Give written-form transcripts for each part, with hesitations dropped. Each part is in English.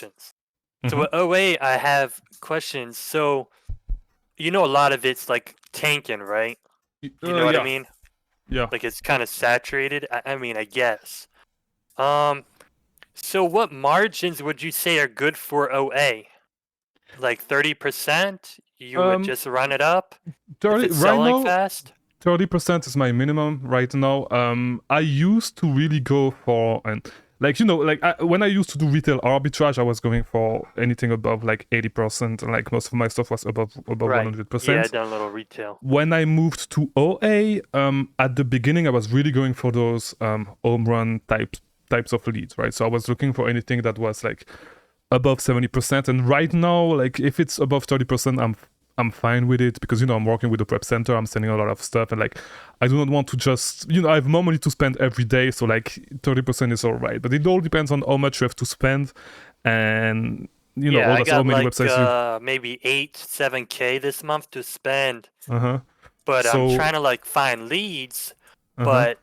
questions. So Mm-hmm. with OA, I have questions. So a lot of it's like tanking, right? You know what I Yeah, mean? yeah. Like it's kind of saturated. I mean, I guess. Um, so what margins would you say are good for OA? Like 30%? You would Um, just run it up if 30 it's right selling now. fast? 30% is my minimum right now. I used to really go for, and when I used to do retail arbitrage, I was going for anything above like 80%, and like most of my stuff was above Right. Yeah, I 100%. done a little retail. When I moved to OA, at the beginning I was really going for those home run types of leads, right? So I was looking for anything that was like above 70%, and right now, like if it's above 30%, I'm fine with it, because I'm working with the prep center, I'm sending a lot of stuff, and like I do not want to just I have more money to spend every day, so like 30% is all right. But it all depends on how much you have to spend, and Yeah, all I that, so got many like websites you. maybe 8, 7K this month to spend, Uh-huh. but I'm So trying to like find leads, uh-huh. but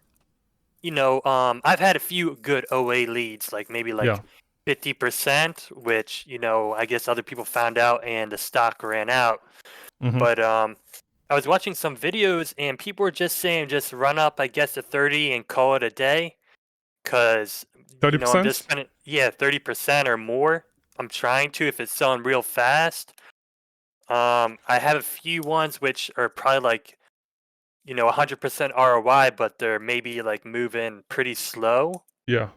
I've had a few good OA leads, like maybe Yeah. like 50%, which, I guess other people found out and the stock ran out. Mm-hmm. But I was watching some videos and people were just saying just run up, I guess, to 30 and call it a day. Cause I'm just 30%. spending 30% or more. I'm trying to if it's selling real fast. I have a few ones which are probably like 100% ROI, but they're maybe like moving pretty slow. Yeah.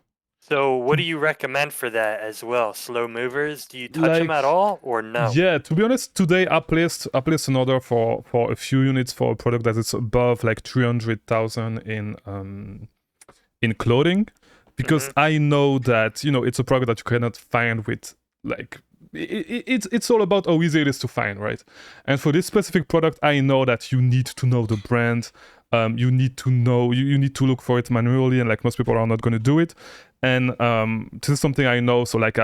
So what do To you recommend for that as well? Slow movers? Do you touch them at like all or no? Yeah, to be honest, today I placed an order for a few units for a product that is above like 300,000 in clothing, because Mm-hmm. I know that it's a product that you cannot find with like it's all about how easy it is to find, right? And for this specific product, I know that you need to know the brand. You need to know, you need to look for it manually, and like most people are not going to do it. And this is something I know. So like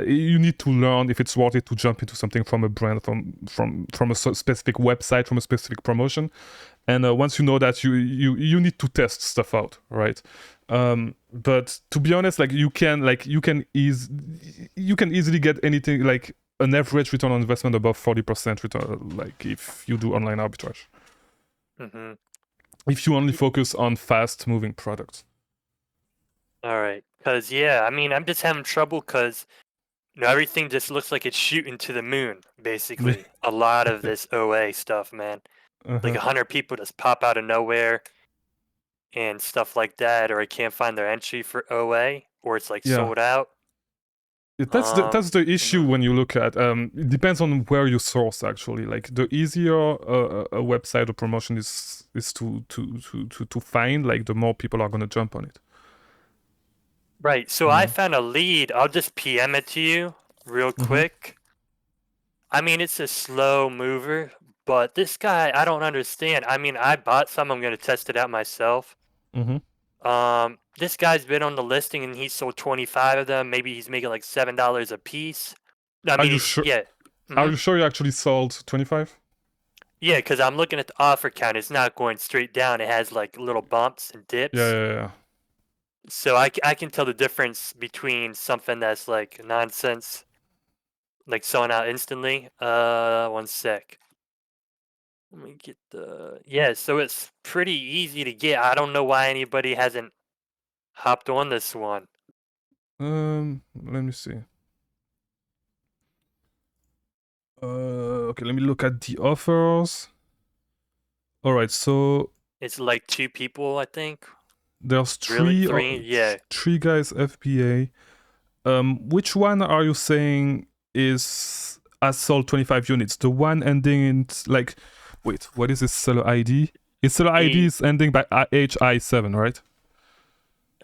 you need to learn if it's worth it to jump into something from a brand, from a specific website, from a specific promotion. And once you know that, you need to test stuff out, right? But to be honest, like you can easily get anything like an average return on investment above 40% return, like if you do online arbitrage, Mm-hmm. if you only focus on fast moving products. All right. Cause I mean, I'm just having trouble because everything just looks like it's shooting to the moon, basically. A lot of this OA stuff, man. Like Uh-huh. 100 people just pop out of nowhere and stuff like that, or I can't find their entry for OA, or it's like Yeah. sold out. That's the issue Mhm. when you look at it depends on where you source, actually. Like the easier a website or promotion is to find, like the more people are going to jump on it. Right. So I found a lead. I'll just PM it to you real Mm-hmm. quick. I mean, it's a slow mover, but this guy, I don't understand. I mean, I bought some. I'm going to test it out myself. Mm-hmm. This guy's been on the listing and he sold 25 of them. Maybe he's making like $7 a piece. I Are mean, you he's, sure? yeah. Are Hmm. you sure you actually sold 25? Yeah, because I'm looking at the offer count. It's not going straight down. It has like little bumps and Yeah, dips. yeah, yeah. So I can tell the difference between something that's like nonsense, like selling out instantly. One sec. Let me get so it's pretty easy to get. I don't know why anybody hasn't hopped on this one. Let me see. Okay, let me look at the offers. All right, so It's like 2 people, I think. there's Really? three 3? Yeah. three guys FBA. Which one are you saying has sold 25 units? The one ending in like, wait, what is his seller ID? His seller ID He is ending by HI7, right?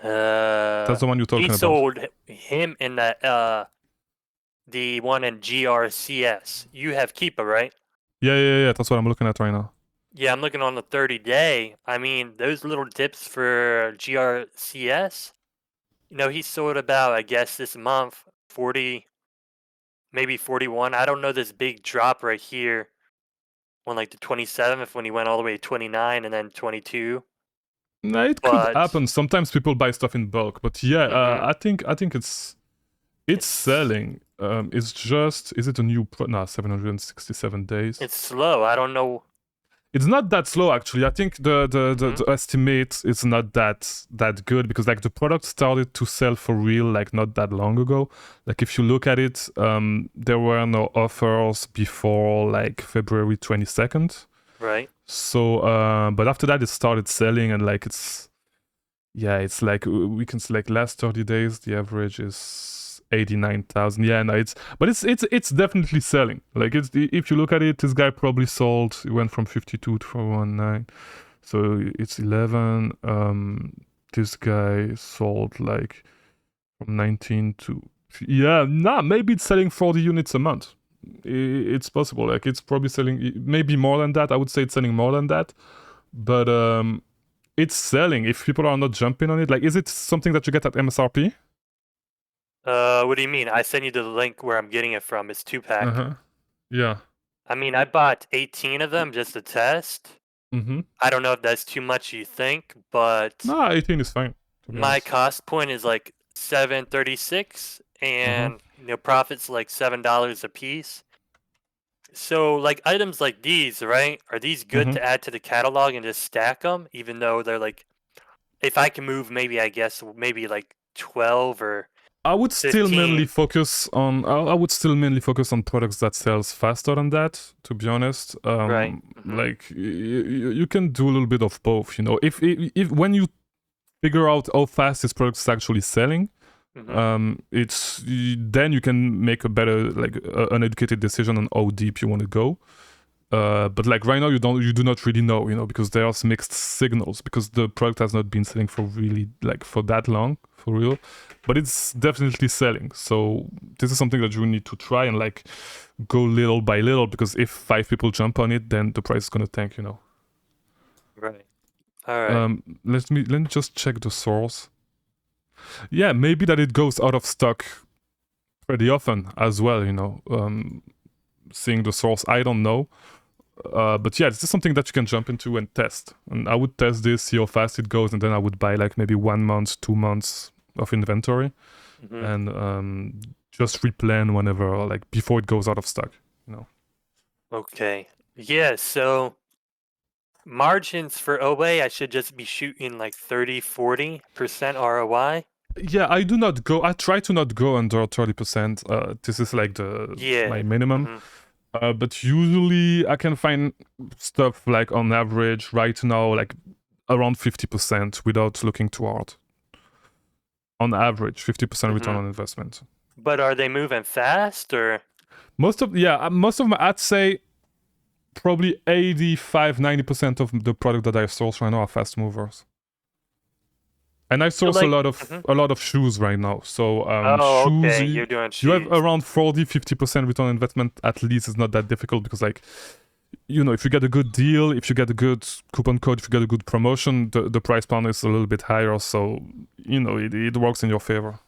That's the one you're he talking about. sold him in that the one in GRCS. You have Keepa, right? Yeah, yeah, yeah. That's what I'm looking at right now. Yeah, I'm looking on the 30-day. I mean, those little dips for GRCS, he sold about, I guess, this month, 40, maybe 41. I don't know this big drop right here on like the 27th when he went all the way to 29 and then 22. Nah, it could But happen. Sometimes people buy stuff in bulk, but yeah, mhm, I think it's it's selling. It's just, is it a new no, 767 days. It's slow. I don't know. It's not that slow actually. I think the estimate is not that good because like the product started to sell for real like not that long ago. Like if you look at it, there were no offers before like February 22nd. Right. So but after that it started selling and like it's like we can select last 30 days the average is 89,000. Yeah, no, it's definitely selling. Like it's, if you look at it, this guy probably sold, it went from 52 to 419. So it's 11. This guy sold like from 19 to, yeah, nah, maybe it's selling 40 units a month. It's possible. Like it's probably selling maybe more than that. I would say it's selling more than that. But it's selling if people are not jumping on it. Like, is it something that you get at MSRP? What do you mean? I sent you the link where I'm getting it from. It's 2-pack. Uh-huh. Yeah. I mean, I bought 18 of them just to test. Mm-hmm. I don't know if that's too much you think, but Nah, 18 is fine, to be my honest. cost point is like 736 Mm-hmm. and profits like $7 a piece. So like items like these, right? Are these good Mm-hmm. to add to the catalog and just stack them even though they're like if I can move maybe I guess maybe like 12 or I would still mainly 15. focus on I would still mainly focus on products that sells faster than that, to be honest. Right. Like you can do a little bit of both, you know. If when you figure out how fast this product is actually selling, Mhm. it's then you can make a better like an educated decision on how deep you want to go. But like right now you do not really know, you know, because there's mixed signals because the product has not been selling for really like for that long for real, but it's definitely selling. So this is something that you need to try and like go little by little because if 5 people jump on it, then the price is gonna tank, you know. Right. All right. Let me just check the source. Yeah, maybe that it goes out of stock pretty often as well, you know. Seeing the source, I don't know. But yeah, this is something that you can jump into and test. And I would test this, see how fast it goes, and then I would buy like maybe 1 month, 2 months of inventory, Mhm. and just replan whenever, like before it goes out of stock. You know. Okay. Yeah, so margins for OA, I should just be shooting like 30-40% ROI. Yeah, I do not go. I try to not go under 30%. This is like my Yeah. minimum. Mhm. But usually I can find stuff like on average right now like around 50% without looking too hard. On average, 50% return Mhm. on investment. But are they moving fast or Most of my, I'd say probably 85-90% of the product that I source right now are fast movers. And I so source like a lot of shoes right now. So Oh, shoes, okay, you're doing you have shoes. around 40-50% return on investment at least. Is not that difficult because like, you know, if you get a good deal, if you get a good coupon code, if you get a good promotion, the price point is a little bit higher. So, you know, it works in your favor.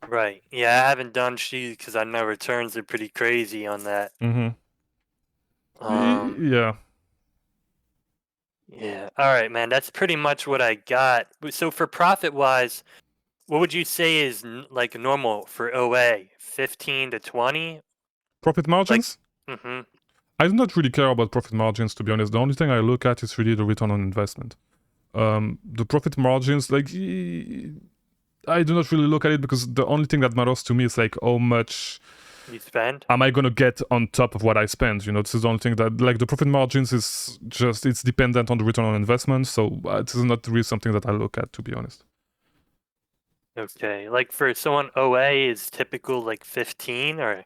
Right. Yeah, I haven't done shoes because I know returns are pretty crazy on that. Mm-hmm. Um, Yeah. yeah. All right, man. That's pretty much what I got. So for profit wise, what would you say is like normal for OA? 15 to 20? Profit Like, margins? mm-hmm. I do not really care about profit margins, to be honest. The only thing I look at is really the return on investment. The profit margins, like, I do not really look at it because the only thing that matters to me is like how much You spend? am I gonna get on top of what I spend. You know, this is the only thing that like the profit margins is just it's dependent on the return on investment. So this is not really something that I look at, to be honest. Okay. Like for someone OA is typical like 15 or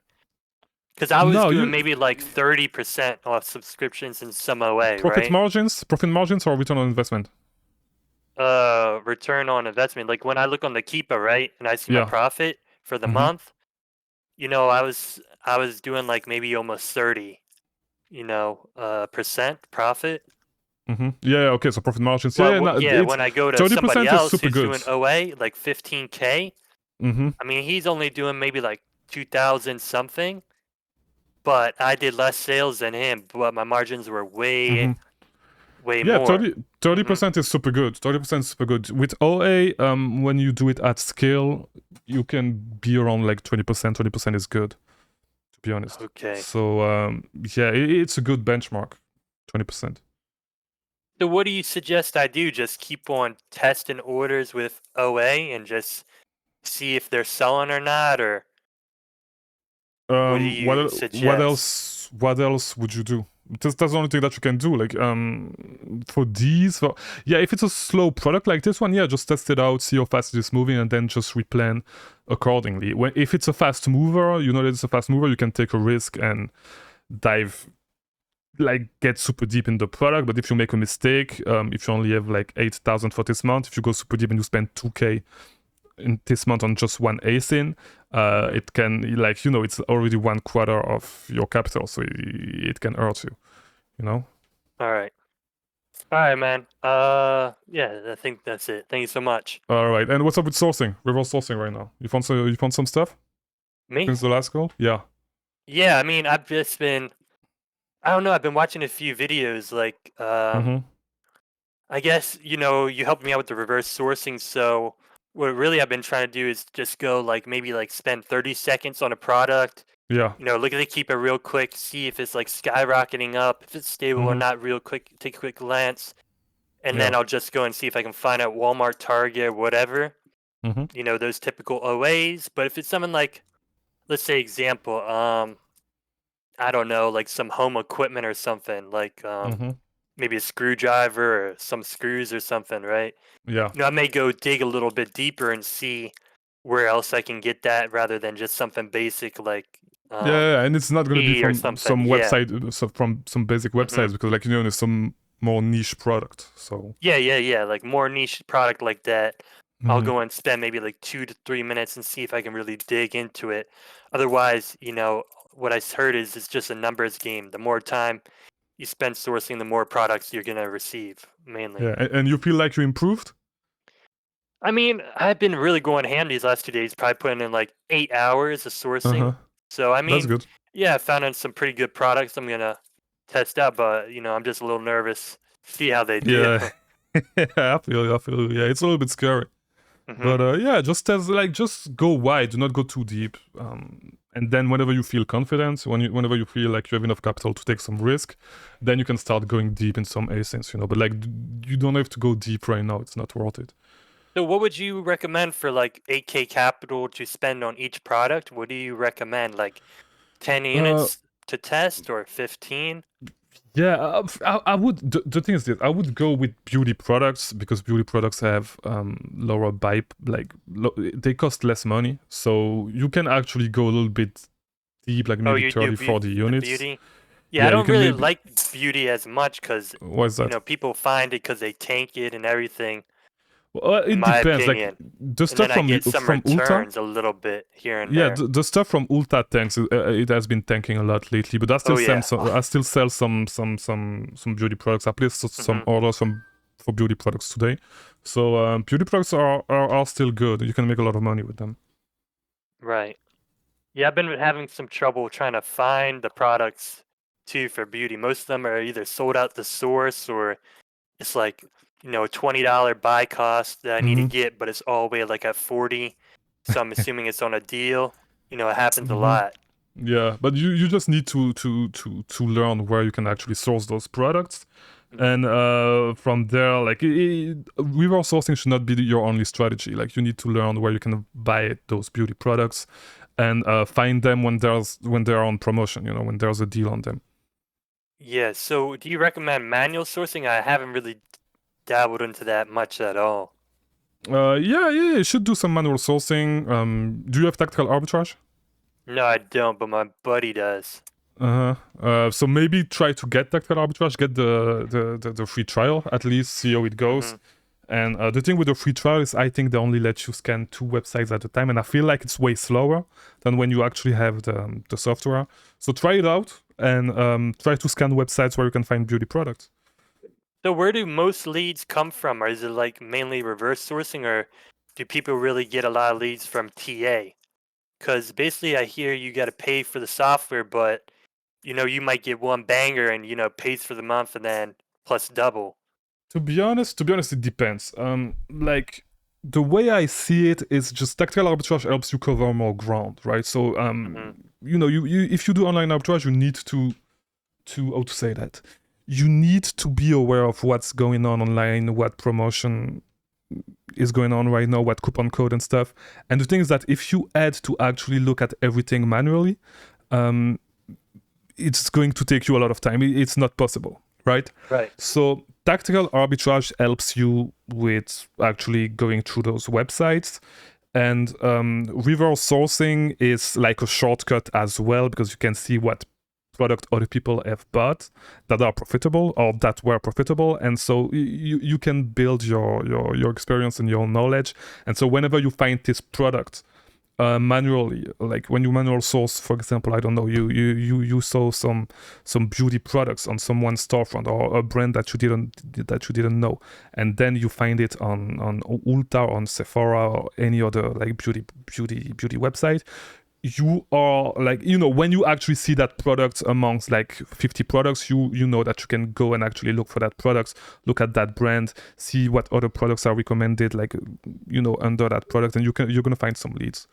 because I was No, doing you maybe like 30% off subscriptions in some OA, right? profit margins or return on investment. Return on investment. Like when I look on the Keepa, right, and I see my Yeah. profit for the Mm-hmm. month, I was doing like maybe almost 30, percent profit. Mm-hmm. Yeah. Okay. So profit margins. Yeah. Well, Yeah. No, yeah, it's when I go to somebody 30% is else super who's good. doing OA, like 15K, Mm-hmm. I mean, he's only doing maybe like 2,000 something, but I did less sales than him, but my margins were way, Mm-hmm. way Yeah, more. 30 percent is super good. 30% is super good. With OA, when you do it at scale, you can be around like 20%. 20% is good, to be honest. Okay. So yeah, it's a good benchmark. 20%. So what do you suggest I do? Just keep on testing orders with OA and just see if they're selling or not, or what do you What suggest? else? What else would you do? That's the only thing that you can do. Like for these, yeah, if it's a slow product like this one, yeah, just test it out, see how fast it is moving, and then just replan accordingly. If it's a fast mover, you know that it's a fast mover, you can take a risk and dive, like, get super deep in the product. But if you make a mistake, if you only have like 8,000 for this month, if you go super deep and you spend 2K in this month on just one ASIN, Mhm. it can, like, it's already 1/4 of your capital, so it can hurt you, you know. All right. All right, man. Yeah, I think that's it. Thank you so much. All right, and what's up with sourcing, reverse sourcing right now? You found some stuff Me? since the last call? Yeah. Yeah, I mean, I've just been, I don't know, I've been watching a few videos like Mm-hmm. I guess, you helped me out with the reverse sourcing. So what really I've been trying to do is just go like maybe like spend 30 seconds on a product, Yeah. look at the keeper real quick, see if it's like skyrocketing up, if it's stable or Mm-hmm. not real quick, take a quick glance. And then Yeah. I'll just go and see if I can find out Walmart, Target, whatever, Mm-hmm. those typical OAs. But if it's something like, let's say example, I don't know, like some home equipment or something, like Mm-hmm. maybe a screwdriver or some screws or something, right? Yeah. I may go dig a little bit deeper and see where else I can get that rather than just something basic like Yeah, yeah, and it's not gonna be key or from something. some Yeah. website, from some basic hmm websites, because, like, it's some more niche product. So. Yeah, yeah, yeah. Like more niche product like that. I'll Mm-hmm. go and spend maybe like 2 to 3 minutes and see if I can really dig into it. Otherwise, what heard is it's just a numbers game. The more time you spend sourcing, the more products you're gonna receive, mainly. Yeah, and you feel like you improved? I mean, I've been really going ham these last 2 days, probably putting in like 8 hours of Uh huh. sourcing. So I That's mean, good. yeah, I found out some pretty good products I'm gonna test out, but I'm just a little nervous, see how they do. Yeah. Yeah, I feel you. I feel you. Yeah, it's a little bit scary. hmm But yeah, just go wide, do not go too deep. And then whenever you feel confident, whenever you feel like you have enough capital to take some risk, then you can start going deep in some ASINs. But like, you don't have to go deep right now. It's not worth it. So what would you recommend for like 8K capital to spend on each product? What do you recommend? Like 10 Uh, units to test or 15? yeah, I would. The thing is this: I would go with beauty products, because beauty products have lower buy, like, they cost less money, so you can actually go a little bit deep, like Oh, maybe you do 30, 40 the units. beauty? Yeah, I Yeah, you don't can really maybe. like beauty as much because, Why is that? people find it because they tank it and everything, Well, in it my depends. Like, opinion. the And then stuff I get some from Ulta. returns a little bit here and Yeah, there. the stuff from Ulta tanks. It has been tanking a lot lately, but Oh yeah. I still sell some beauty products. I placed some hmm orders for beauty products today. So beauty products are still good. You can make a lot of money with them. Right. Yeah, I've been having some trouble trying to find the products too for beauty. Most of them are either sold out the source or it's like, a $20 buy cost that I need to Mm-hmm. get, but it's all the way like at 40. So I'm assuming it's on a deal. It happens a Mm-hmm. lot. Yeah, but you just need to learn where you can actually source those products, hmm and from there, like, reverse sourcing should not be your only strategy. Like, you need to learn where you can buy those beauty products, and find them when they're on promotion. When there's a deal on them. Yeah, so do you recommend manual sourcing? I haven't really dabbled into that much at all. Yeah, yeah, you should do some manual sourcing. Do you have tactical arbitrage? No, I don't, but my buddy does. Uh-huh. So maybe try to get tactical arbitrage, get the free trial, at least see how it hmm goes. And the thing with the free trial is, I think they only let you scan 2 websites at a time, and I feel like it's way slower than when you actually have the software. So try it out, and try to scan websites where you can find beauty products. So where do most leads come from? Or is it like mainly reverse sourcing, or do people really get a lot of leads from TA? Because basically, I hear you got to pay for the software, but you might get one banger and pays for the month, and then plus double. To be honest, it depends. Like the way I see it is just tactical arbitrage helps you cover more ground, right? So Hmm. you if you do online arbitrage, you need to how to say that, you need to be aware of what's going on online, what promotion is going on right now, what coupon code and stuff. And the thing is that if you had to actually look at everything manually, um, it's going to take you a lot of time. It's not possible, right? Right. So tactical arbitrage helps you with actually going through those websites. And reverse sourcing is like a shortcut as well, because you can see what product other people have bought that are profitable or that were profitable, and so you can build your experience and your knowledge. And so whenever you find this product manually, like when you manual source, for example, I don't know, you saw some beauty products on someone's storefront or a brand that you didn't know, and then you find it on Ulta, on Sephora, or any other like beauty website. You are like, when you actually see that product amongst like 50 products, you know that you can go and actually look for that product, look at that brand, see what other products are recommended, like, under that product, and you're gonna find some leads.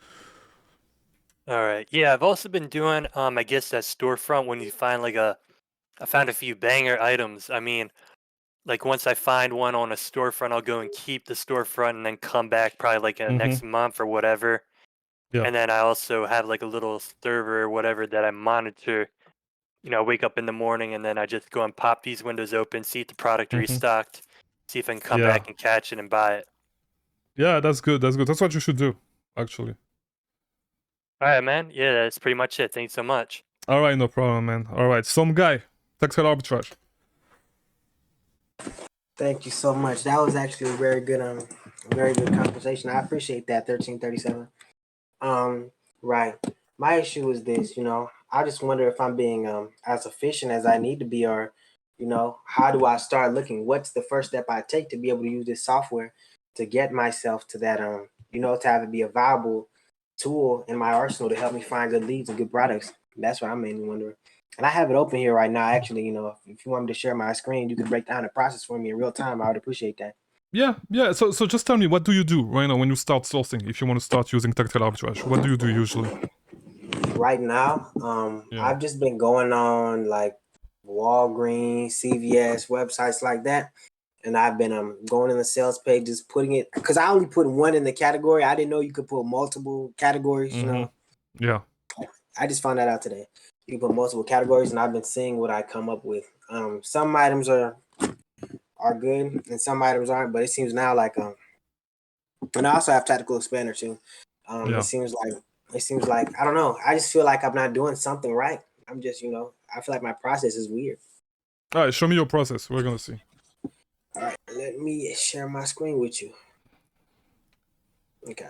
All right. Yeah, I've also been doing I guess that storefront when you find like I found a few banger items. I mean, like once I find one on a storefront, I'll go and keep the storefront and then come back probably like in the Mm-hmm. next month or whatever. Yeah. And then I also have like a little server or whatever that I monitor. I wake up in the morning and then I just go and pop these windows open, see if the product Mm-hmm. restocked, see if I can come Yeah. back and catch it and buy it. Yeah, that's good. That's good. That's what you should do, actually. All right, man. Yeah, that's pretty much it. Thanks so much. All right, no problem, man. All right, some guy, tactical arbitrage. Thank you so much. That was actually a very good conversation. I appreciate that. 1337. Right. My issue is this. I just wonder if I'm being as efficient as I need to be, or how do I start looking? What's the first step I take to be able to use this software to get myself to that to have it be a viable tool in my arsenal to help me find good leads and good products. That's what I'm mainly wondering. And I have it open here right now. Actually, if you want me to share my screen, you could break down the process for me in real time. I would appreciate that. Yeah. So just tell me, what do you do right now when you start sourcing? If you want to start using tactical arbitrage, what do you do usually? Right now, Yeah. I've just been going on like Walgreens, CVS, websites like that. And I've been going in the sales pages, putting it, because I only put one in the category. I didn't know you could put multiple categories, Mm-hmm. Yeah. I just found that out today. You can put multiple categories, and I've been seeing what I come up with. Some items are good, and some items aren't. But it seems now like and I also have tactical expander too. Yeah. It seems like I don't know. I just feel like I'm not doing something right. I'm just I feel like my process is weird. All right, show me your process. We're gonna see. All right, let me share my screen with you. Okay.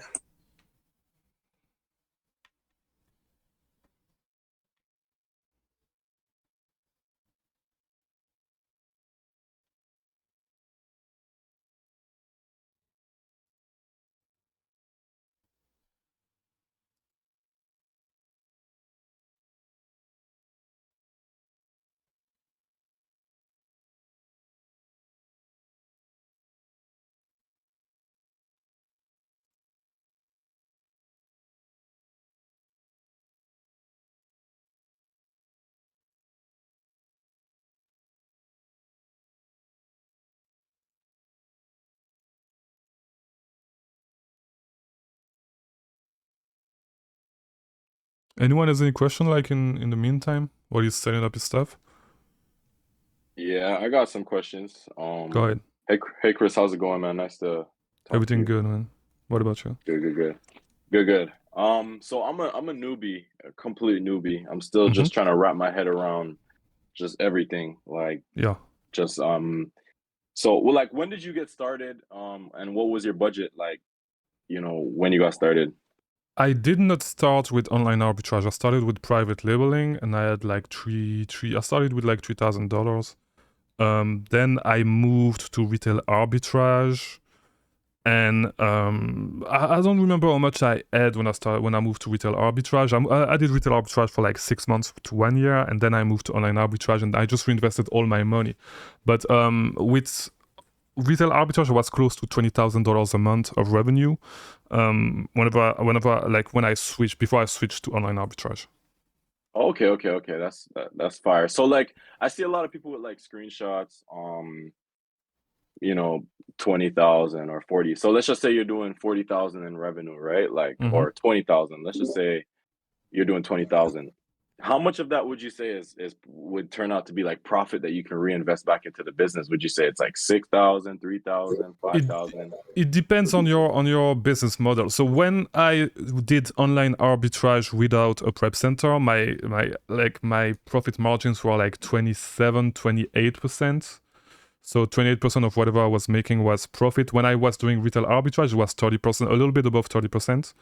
Anyone has any question, like in the meantime, while he's setting up his stuff? Yeah, I got some questions. Go ahead. Hey Chris, how's it going, man? Nice to talk to Everything you. good, man. What about you? Good. So I'm a newbie, a complete newbie. I'm still Mm-hmm. just trying to wrap my head around just everything. Like Yeah. just so well, like when did you get started? And what was your budget like, when you got started? I did not start with online arbitrage. I started with private labeling, and I had like three. I started with like $3,000. Then I moved to retail arbitrage, And I don't remember how much I had when I moved to retail arbitrage. I did retail arbitrage for like 6 months to 1 year, and then I moved to online arbitrage, and I just reinvested all my money. But with retail arbitrage, I was close to $20,000 a month of revenue. Whenever like when I switched before I switched to online arbitrage. Okay. That's fire. So like I see a lot of people with like screenshots, you know, 20,000 or 40. So let's just say you're doing 40,000 in revenue, right? Like, Mm-hmm. or 20,000. Let's just say you're doing 20,000. How much of that would you say is would turn out to be like profit that you can reinvest back into the business? Would you say it's like 6,000, 3,000, It 5,000? it depends on your business model. So when I did online arbitrage without a prep center, my profit margins were like 27-28%. So 28% of whatever I was making was profit. When I was doing retail arbitrage, it was 30%, a little bit above 30%.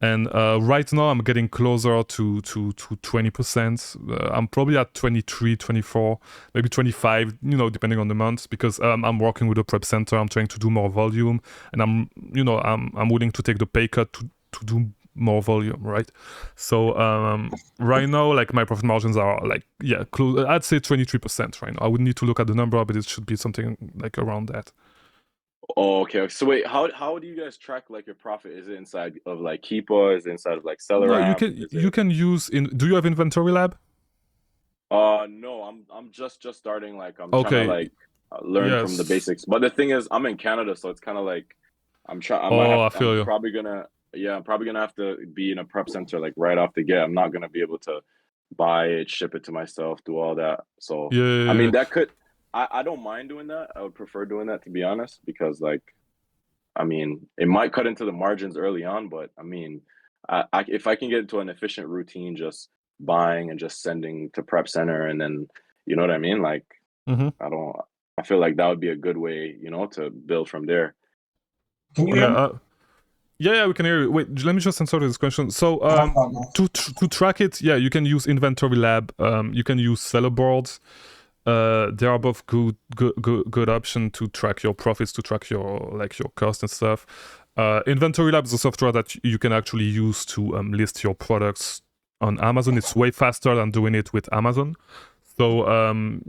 And right now I'm getting closer to 20%. I'm probably at 23, 24, maybe 25, depending on the month, because I'm working with a prep center. I'm trying to do more volume, and I'm willing to take the pay cut to do more volume, right? So right now, like my profit margins are like, close. I'd say 23% right now. I would need to look at the number, but it should be something like around that. Oh, okay. So wait, how do you guys track like your profit? Is it inside of like Keepa? Is it inside of like Seller No, app? you can use do you have Inventory Lab? No, I'm just starting. Like I'm trying to Okay. like learn from the Yes. basics. But the thing is, I'm in Canada, so it's kind of like I'm trying. Oh, I feel I'm you. probably gonna. Yeah, I'm probably gonna have to be in a prep center like right off the get. I'm not gonna be able to buy it, ship it to myself, do all that. So I Yeah. mean, that could. I don't mind doing that. I would prefer doing that, to be honest, because like I mean, it might cut into the margins early on, but I mean, if I can get into an efficient routine, just buying and just sending to prep center, and then you know what I mean. Like, Mm-hmm. I feel like that would be a good way, to build from there. Can you hear me? Yeah, we can hear you. Wait, let me just answer this question. So, to track it, yeah, you can use Inventory Lab. You can use seller boards. They are both good option to track your profits, to track your cost and stuff. Inventory Lab is a software that you can actually use to list your products on Amazon. It's way faster than doing it with Amazon. So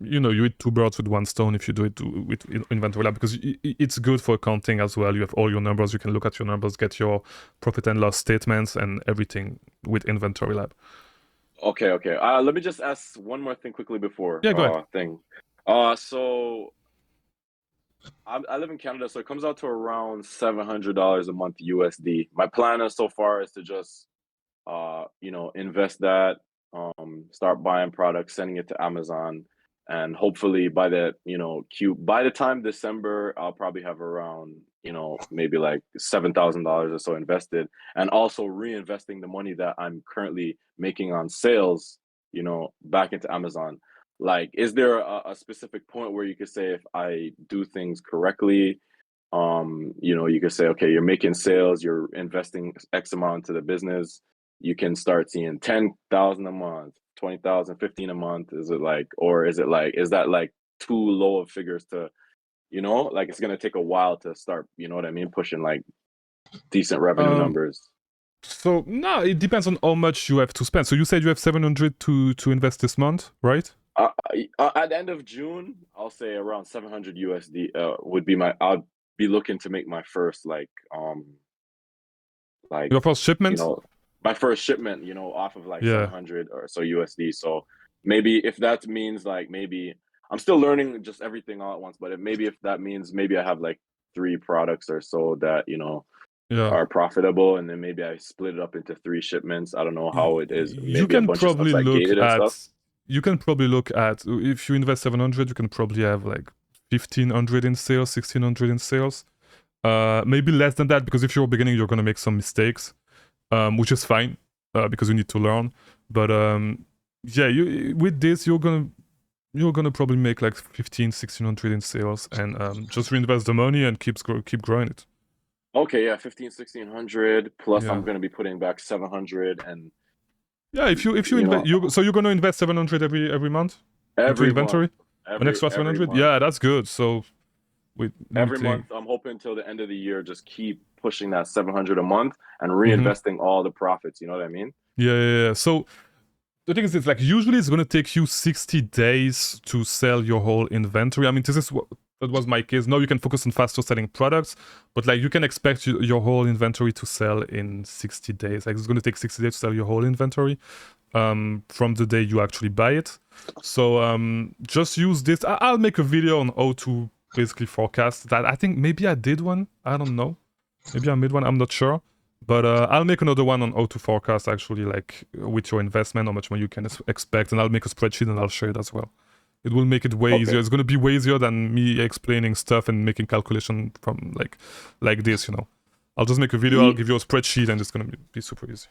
you hit two birds with one stone if you do it with Inventory Lab, because it's good for accounting as well. You have all your numbers. You can look at your numbers, get your profit and loss statements and everything with Inventory Lab. Okay. Let me just ask one more thing quickly before Yeah, go ahead. thing. So I live in Canada, so it comes out to around $700 a month USD. My plan is so far is to just invest that, start buying products, sending it to Amazon, and hopefully by by the time December, I'll probably have around, maybe like $7,000 or so invested, and also reinvesting the money that I'm currently making on sales, back into Amazon. Like, is there a specific point where you could say if I do things correctly, you could say, okay, you're making sales, you're investing X amount into the business, you can start seeing 10,000 a month, 20,000, 15 a month. Is it like, or is that like too low of figures to, like it's gonna take a while to start, you know what I mean, pushing like decent revenue numbers? So no, it depends on how much you have to spend. So you said you have 700 to invest this month, right? At the end of June, I'll say around 700 USD would be I'll be looking to make my first Your first shipment? my first shipment, off of like Yeah. 700 or so USD. So maybe if that means like maybe I'm still learning just everything all at once, but maybe if that means maybe I have like 3 products or so that are profitable, and then maybe I split it up into 3 shipments. I don't know how it is. You Maybe a can bunch of stuff's probably like look gated and at stuff. if you invest 700, you can probably have like 1,500 in sales, 1,600 in sales. Maybe less than that, because if you're beginning, you're gonna make some mistakes, which is fine, because you need to learn. But with this, you're gonna probably make like 1,500-1,600 in sales, and just reinvest the money and keep growing it. Okay, yeah, 1,500-1,600 plus. Yeah. I'm gonna be putting back 700, and yeah, if you invest, so you're gonna invest 700 every month into every inventory, month, an extra every 700. month. Yeah, that's good. So every month. I'm hoping till the end of the year, just keep pushing that 700 a month and Mm-hmm. reinvesting all the profits. You know what I mean? Yeah. So the thing is, it's like usually it's gonna take you 60 days to sell your whole inventory. I mean, this is what that was my case. Now you can focus on faster selling products, but like you can expect your whole inventory to sell in 60 days. Like it's gonna take 60 days to sell your whole inventory from the day you actually buy it. So just use this. I'll make a video on how to basically forecast that. I think maybe I did one. I don't know. Maybe I made one. I'm not sure. But I'll make another one on how to forecast actually, like with your investment, how much money you can expect, and I'll make a spreadsheet and I'll share it as well. It will make it way easier. It's gonna be way easier than me explaining stuff and making calculation from like this, you know. I'll just make a video. I'll give you a spreadsheet, and it's gonna be super easy.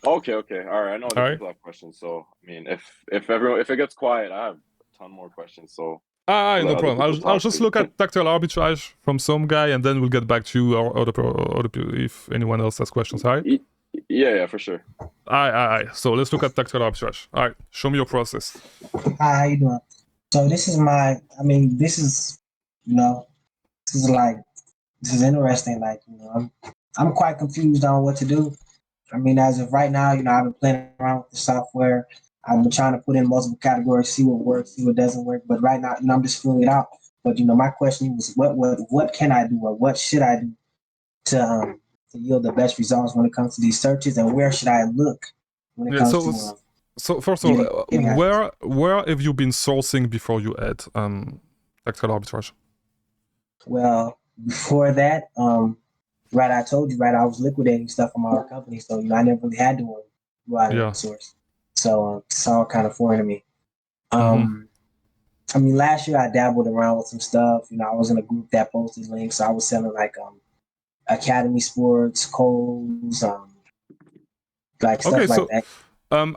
Okay. All right. I know that people have questions, so I mean, if it gets quiet, I have a ton more questions. So. No problem. I'll just look at tactical arbitrage from some guy, and then we'll get back to you or other people if anyone else has questions. All right? Yeah, for sure. Aye. So let's look at tactical arbitrage. All right, show me your process. Hi, how you doing? So this is this is, this is interesting. Like, I'm quite confused on what to do. I mean, as of right now, I've been playing around with the software. I've been trying to put in multiple categories, see what works, see what doesn't work. But right now, I'm just filling it out. But my question was, what can I do, or what should I do to yield the best results when it comes to these searches, and where should I look when it comes to? So first of all, where have you been sourcing before you add tactical arbitrage? Well, before that, I told you, I was liquidating stuff from our company, so I never really had to go out and source. So it's all kind of foreign to me. I mean, last year I dabbled around with some stuff. I was in a group that posted links. So I was selling like Academy Sports, Coles, stuff like that.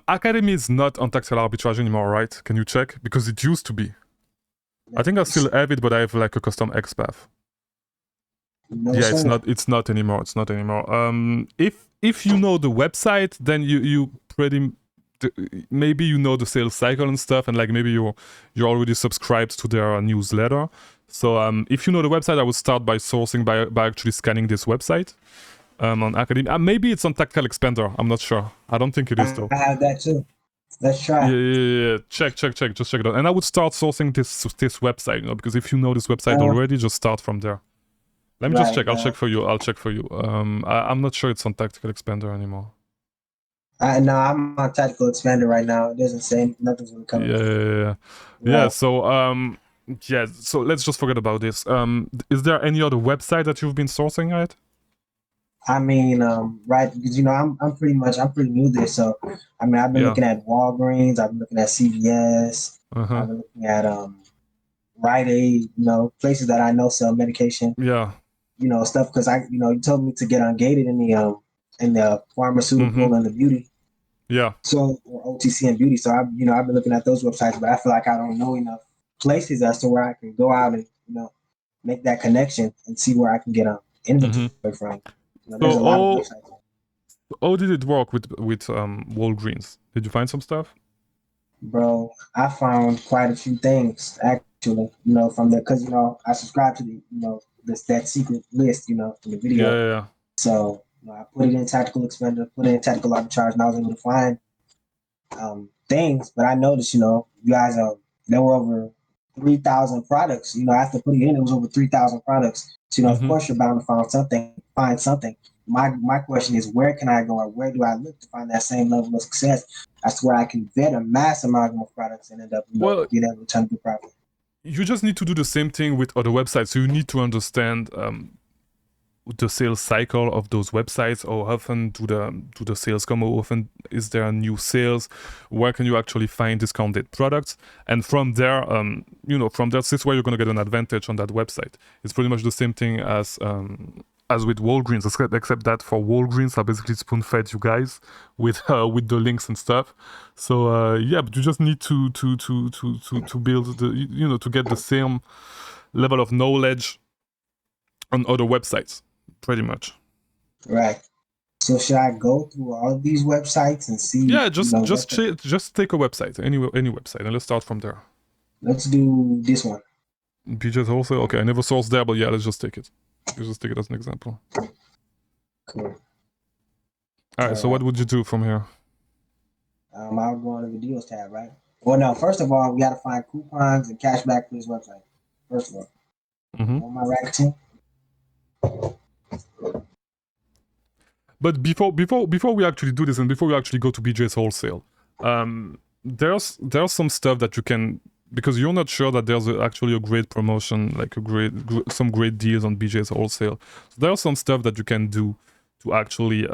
Academy is not on tactical arbitrage anymore, right? Can you check? Because it used to be. I think I still have it, but I have like a custom XPath. No, yeah, sir. it's not anymore. It's not anymore. If you know the website, then you maybe you know the sales cycle and stuff, and like maybe you're already subscribed to their newsletter. So if you know the website, I would start by sourcing by actually scanning this website on Academy. Maybe it's on Tactical Expander. I'm not sure. I don't think it is though. I have that too. Let's try. Yeah. Check. Just check it out. And I would start sourcing this website, because if you know this website already, just start from there. Let me just check. I'll check for you. I'm not sure it's on Tactical Expander anymore. No, I'm on Tactical Expander right now. It doesn't say nothing's gonna come. Yeah. So let's just forget about this. Is there any other website that you've been sourcing at? I mean, because I'm pretty new there. So I mean, I've been looking at Walgreens. I've been looking at CVS. I've been looking at Rite Aid. Places that I know sell medication. Yeah. Stuff because you told me to get ungated in the pharmaceutical and the beauty. Yeah. So or OTC and beauty. So I've been looking at those websites, but I feel like I don't know enough places as to where I can go out and make that connection and see where I can get inventory from. There's a lot of websites. How did it work with Walgreens? Did you find some stuff? Bro, I found quite a few things actually. From there because I subscribe to the that secret list. From the video. Yeah. So I put it in Tactical Expander, put it in Tactical Arbitrage, and I was able to find things. But I noticed, you guys, there were over 3,000 products. After putting it in, it was over 3,000 products. So, of course, you're bound to find something. My question is, where can I go, or where do I look to find that same level of success? That's where I can vet a mass amount of products and end up, being able to turn good profit. You just need to do the same thing with other websites. So you need to understand the sales cycle of those websites. How often do the sales come? How often is there new sales? Where can you actually find discounted products? And from there, this is where you're going to get an advantage on that website. It's pretty much the same thing as with Walgreens, except that for Walgreens, I basically spoon-fed you guys with the links and stuff. So but you just need to build to get the same level of knowledge on other websites, pretty much. Right. So should I go through all of these websites and see? Yeah, just take a website, any website, and let's start from there. Let's do this one. BJ's Wholesale. Okay, I never sourced there, but yeah, let's just take it. Let's just take it as an example. Cool. All right. So what would you do from here? I'll go on to the deals tab, right? Well, no. First of all, we got to find coupons and cashback for this website. First of all, on my rack team. But before we actually do this, and before we actually go to BJ's Wholesale, there's some stuff that you can, because you're not sure that there's actually a great promotion, like some great deals on BJ's Wholesale. So there's some stuff that you can do to actually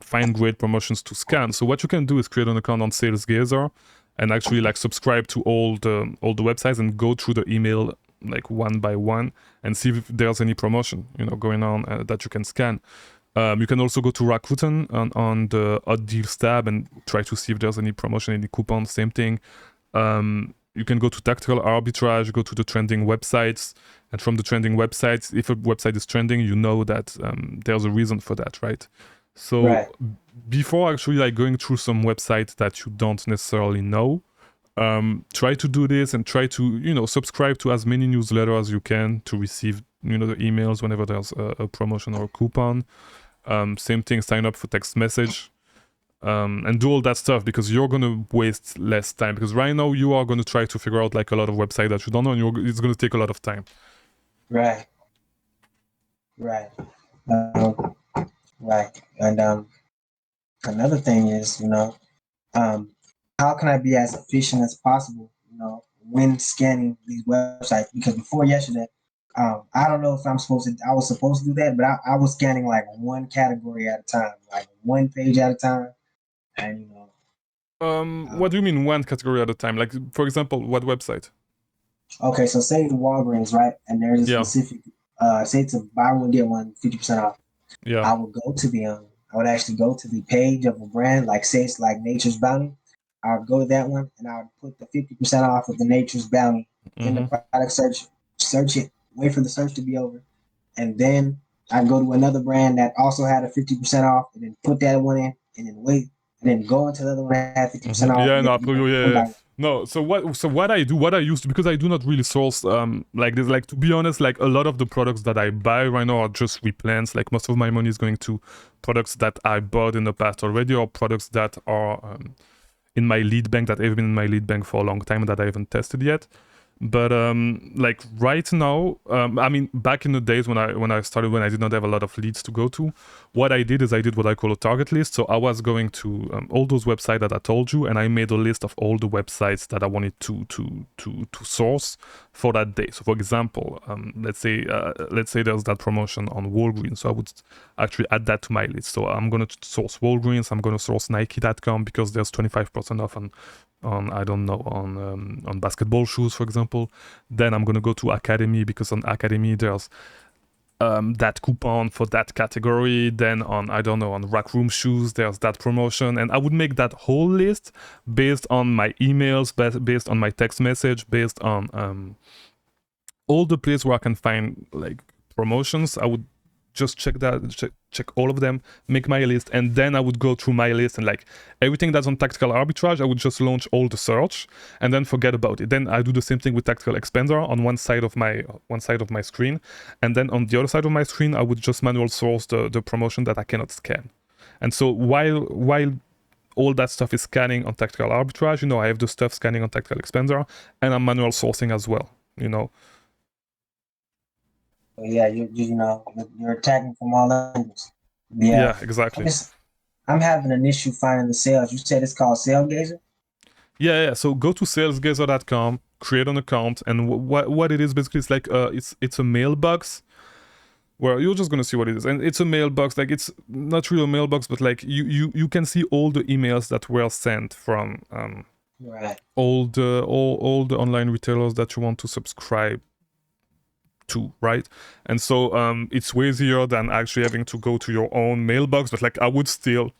find great promotions to scan. So what you can do is create an account on SalesGazer and actually like subscribe to all the websites and go through the email like one by one and see if there's any promotion, you know, going on that you can scan. You can also go to Rakuten on the Odd Deals tab and try to see if there's any promotion, any coupons, same thing. You can go to Tactical Arbitrage, go to the trending websites, and from the trending websites, if a website is trending, you know that there's a reason for that, right? So before actually like going through some websites that you don't necessarily know, try to do this and try to, you know, subscribe to as many newsletters as you can to receive, you know, the emails whenever there's a promotion or a coupon. Same thing, sign up for text message. And do all that stuff, because you're going to waste less time, because right now you are going to try to figure out like a lot of websites that you don't know, and it's going to take a lot of time. Right. And another thing is, you know, how can I be as efficient as possible, you know, when scanning these websites? Because before yesterday, I don't know if I was supposed to do that, but I was scanning like one category at a time, like one page at a time. And, you know, what do you mean one category at a time? Like, for example, what website? Okay, so say Walgreens, right? And there's a specific, say it's a buy one get one 50% off. Yeah. I would go to I would actually go to the page of a brand, like say it's like Nature's Bounty. I would go to that one and I would put the 50% off of the Nature's Bounty in the product search it, wait for the search to be over. And then I'd go to another brand that also had a 50% off and then put that one in and then wait. And then go into the other one that had 50% off. Yeah, no, No, so what I used to, because I do not really source like this, like to be honest, like a lot of the products that I buy right now are just replants. Like most of my money is going to products that I bought in the past already, or products that are in my lead bank, that have been in my lead bank for a long time that I haven't tested yet. But like right now, I mean, back in the days when I started, when I did not have a lot of leads to go to, what I did is I did what I call a target list. So I was going to all those websites that I told you, and I made a list of all the websites that I wanted to source for that day. So for example, let's say there's that promotion on Walgreens, so I would actually add that to my list. So I'm gonna source Walgreens, I'm gonna source Nike.com because there's 25% off on I don't know, on basketball shoes, for example. Then I'm gonna go to Academy, because on Academy there's that coupon for that category. Then on, I don't know, on Rack Room shoes there's that promotion, and I would make that whole list based on my emails, based on my text message, based on all the places where I can find like promotions. I would just check all of them, make my list, and then I would go through my list, and like everything that's on Tactical Arbitrage, I would just launch all the search and then forget about it. Then I do the same thing with Tactical Expander on one side of my screen, and then on the other side of my screen I would just manual source the promotion that I cannot scan. And so while all that stuff is scanning on Tactical Arbitrage, you know, I have the stuff scanning on Tactical Expander, and I'm manual sourcing as well, you know. Yeah, you know, you're attacking from all angles. Yeah, exactly. I'm having an issue finding the sales. You said it's called SalesGazer? Yeah. So go to salesgazer.com, create an account, and what it is basically is like it's a mailbox where you're just gonna see what it is, and it's a mailbox. Like it's not really a mailbox, but like you can see all the emails that were sent from all the online retailers that you want to subscribe to, right? And so it's way easier than actually having to go to your own mailbox, but like I would still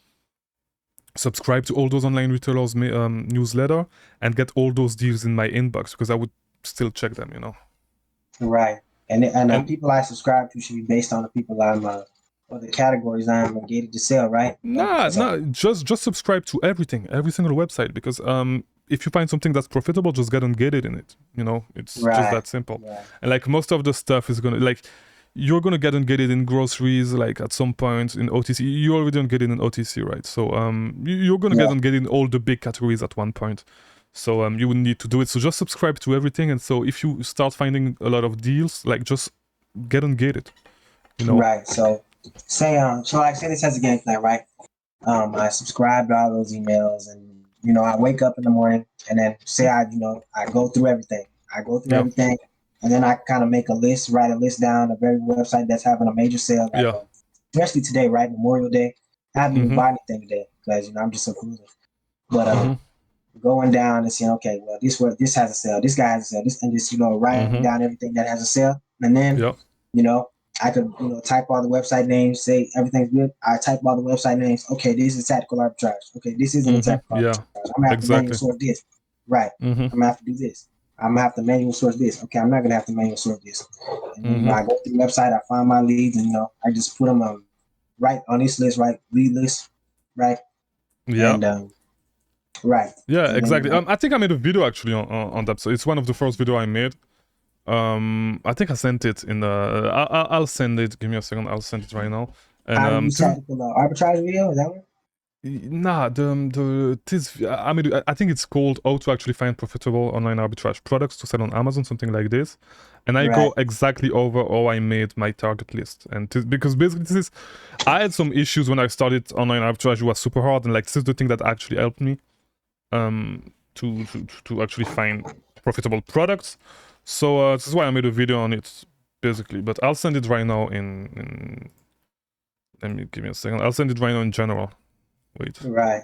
subscribe to all those online retailers newsletter and get all those deals in my inbox, because I would still check them, you know. Right. And people I subscribe to should be based on the people I'm or the categories I'm engaged to sell, right? Nah, just subscribe to every single website, because if you find something that's profitable, just get engaged in it. You know, it's just that simple. Right. And like most of the stuff is gonna like you're gonna get engaged in groceries like at some point in OTC. You already engaged in OTC, right? So you're gonna get engaged in all the big categories at one point. So you would need to do it. So just subscribe to everything. And so if you start finding a lot of deals, like just get engaged. You know. Right. So say so like say this has a game plan, right? I subscribe to all those emails, and I wake up in the morning, and then say I go through everything. I go through everything, and then I kind of make a list, write a list down of every website that's having a major sale. Like, especially today, right? Memorial Day. I haven't even bought anything today because I'm just so clueless. But going down and saying, okay, well, this has a sale, this guy has a sale, this and this, writing down everything that has a sale, and then I could type all the website names, say everything's good. I type all the website names. Okay, this is tactical arbitrage. Okay, this isn't a tactical arbitrage. I'm gonna have to manual source this. Right. I'm gonna have to do this. I'm gonna have to manual source this. Okay, I'm not gonna have to manual source this. And then, I go through the website, I find my leads, and I just put them right on this list, right, lead list, right. Yeah. And right. Yeah, and exactly. Then, I think I made a video actually on that. So it's one of the first video I made. I think I sent it in the. I'll send it. Give me a second. I'll send it right now. And how do you tactical arbitrage video? Is that one? Nah, I think it's called How to Actually Find Profitable Online Arbitrage Products to Sell on Amazon, something like this. And I go exactly over how I made my target list. And because basically I had some issues when I started online arbitrage. It was super hard, and like this is the thing that actually helped me to actually find profitable products. So this is why I made a video on it, basically. But I'll send it right now in let me give me a second. I'll send it right now in general. Wait. Right.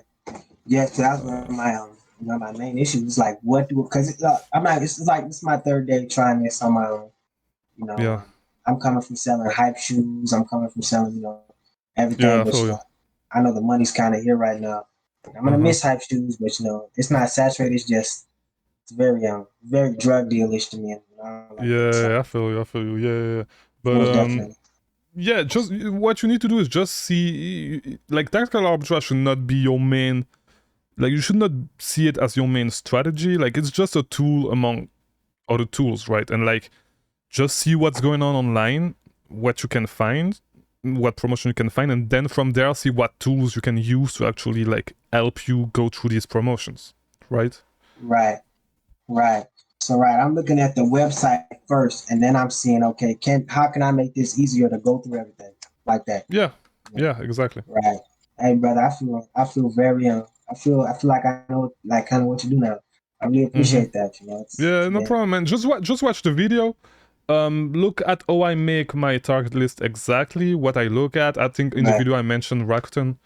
Yeah, so that was one of my my main issues. Is like what do because it's my third day trying this on my own. I'm coming from selling hype shoes. I'm coming from selling everything. Yeah, but I know the money's kind of here right now. I'm gonna miss hype shoes, but it's not saturated. It's very very drug dealish to me. I feel you. Yeah. But most definitely. Yeah, just what you need to do is just see, like, tactical arbitrage should not be your main, like, you should not see it as your main strategy. Like, it's just a tool among other tools, right? And like, just see what's going on online, what you can find, what promotion you can find, and then from there see what tools you can use to actually like help you go through these promotions, right? Right. So I'm looking at the website first, and then I'm seeing, okay, how can I make this easier to go through everything like that? Yeah, exactly. Right. Hey, brother, I feel very I feel like I know like kind of what to do now. I really appreciate that. No problem, man. Just watch the video. Look at how I make my target list exactly. What I look at. I think in the video I mentioned Rakuten.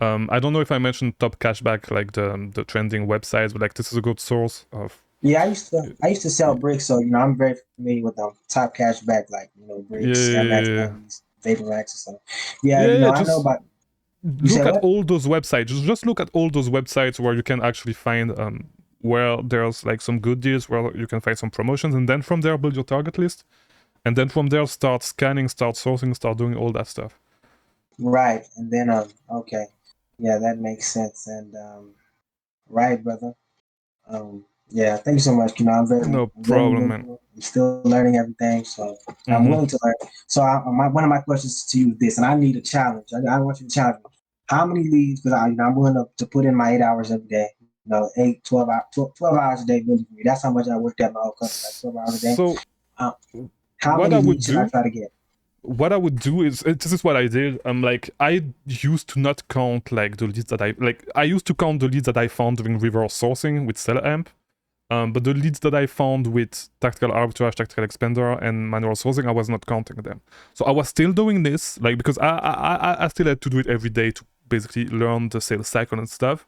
I don't know if I mentioned Top Cashback, like the trending websites, but like this is a good source of. Yeah, I used to sell bricks, so I'm very familiar with Top Cashback, like bricks, vapor racks, and stuff. I know about. Look at all those websites. Just look at all those websites where you can actually find where there's like some good deals, where you can find some promotions, and then from there build your target list, and then from there start scanning, start sourcing, start doing all that stuff. Right, and then okay, yeah, that makes sense, and right, brother. Yeah, thank you so much. I'm very problem, man. I'm still learning everything, so I'm willing to learn. So one of my questions to you is this, and I need a challenge. I want you to challenge me. How many leads? Because I'm willing to put in my 8 hours every day. 12 hours a day really for me. That's how much I worked at my old company, like 12 hours a day. So how many leads should I try to get? What I would do is, this is what I did. I used to not count like the leads that I used to count the leads that I found during reverse sourcing with SellerAmp. But the leads that I found with Tactical Arbitrage, Tactical Expander, and manual sourcing, I was not counting them. So I was still doing this, like, because I still had to do it every day to basically learn the sales cycle and stuff.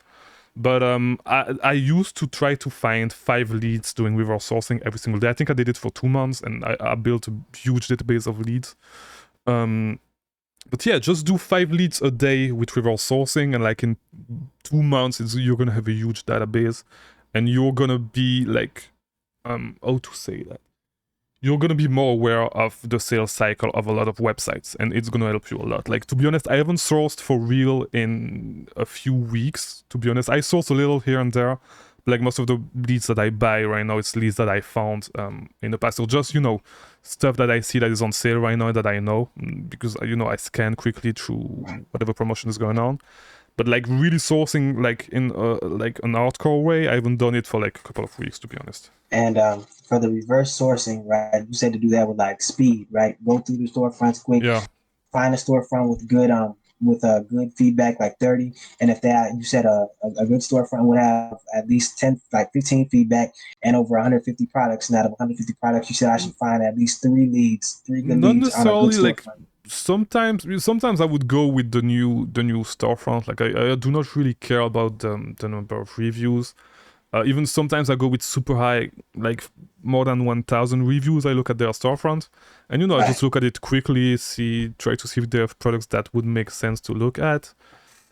But I used to try to find 5 leads doing reverse sourcing every single day. I think I did it for 2 months, and I built a huge database of leads. But yeah, just do 5 leads a day with reverse sourcing, and like in 2 months, you're gonna have a huge database. And you're gonna be like, how to say that? You're gonna be more aware of the sales cycle of a lot of websites, and it's gonna help you a lot. Like, to be honest, I haven't sourced for real in a few weeks. To be honest, I source a little here and there, like most of the leads that I buy right now, it's leads that I found in the past. So just, you know, stuff that I see that is on sale right now that I know, because, you know, I scan quickly through whatever promotion is going on. But like really sourcing like in like an hardcore way, I haven't done it for like a couple of weeks, to be honest. And for the reverse sourcing, right? You said to do that with like speed, right? Go through the storefronts quick. Yeah. Find a storefront with good good feedback, like 30. And if that you said a good storefront would have at least 10, like 15 feedback and over 150 products. And out of 150 products, you said I should find at least 3 leads, 3 good Not leads on a good necessarily like storefront. sometimes I would go with the new storefront. Like I do not really care about the number of reviews. Even sometimes I go with super high, like more than 1,000 reviews. I look at their storefront, and you know, I just look at it quickly, try to see if they have products that would make sense to look at.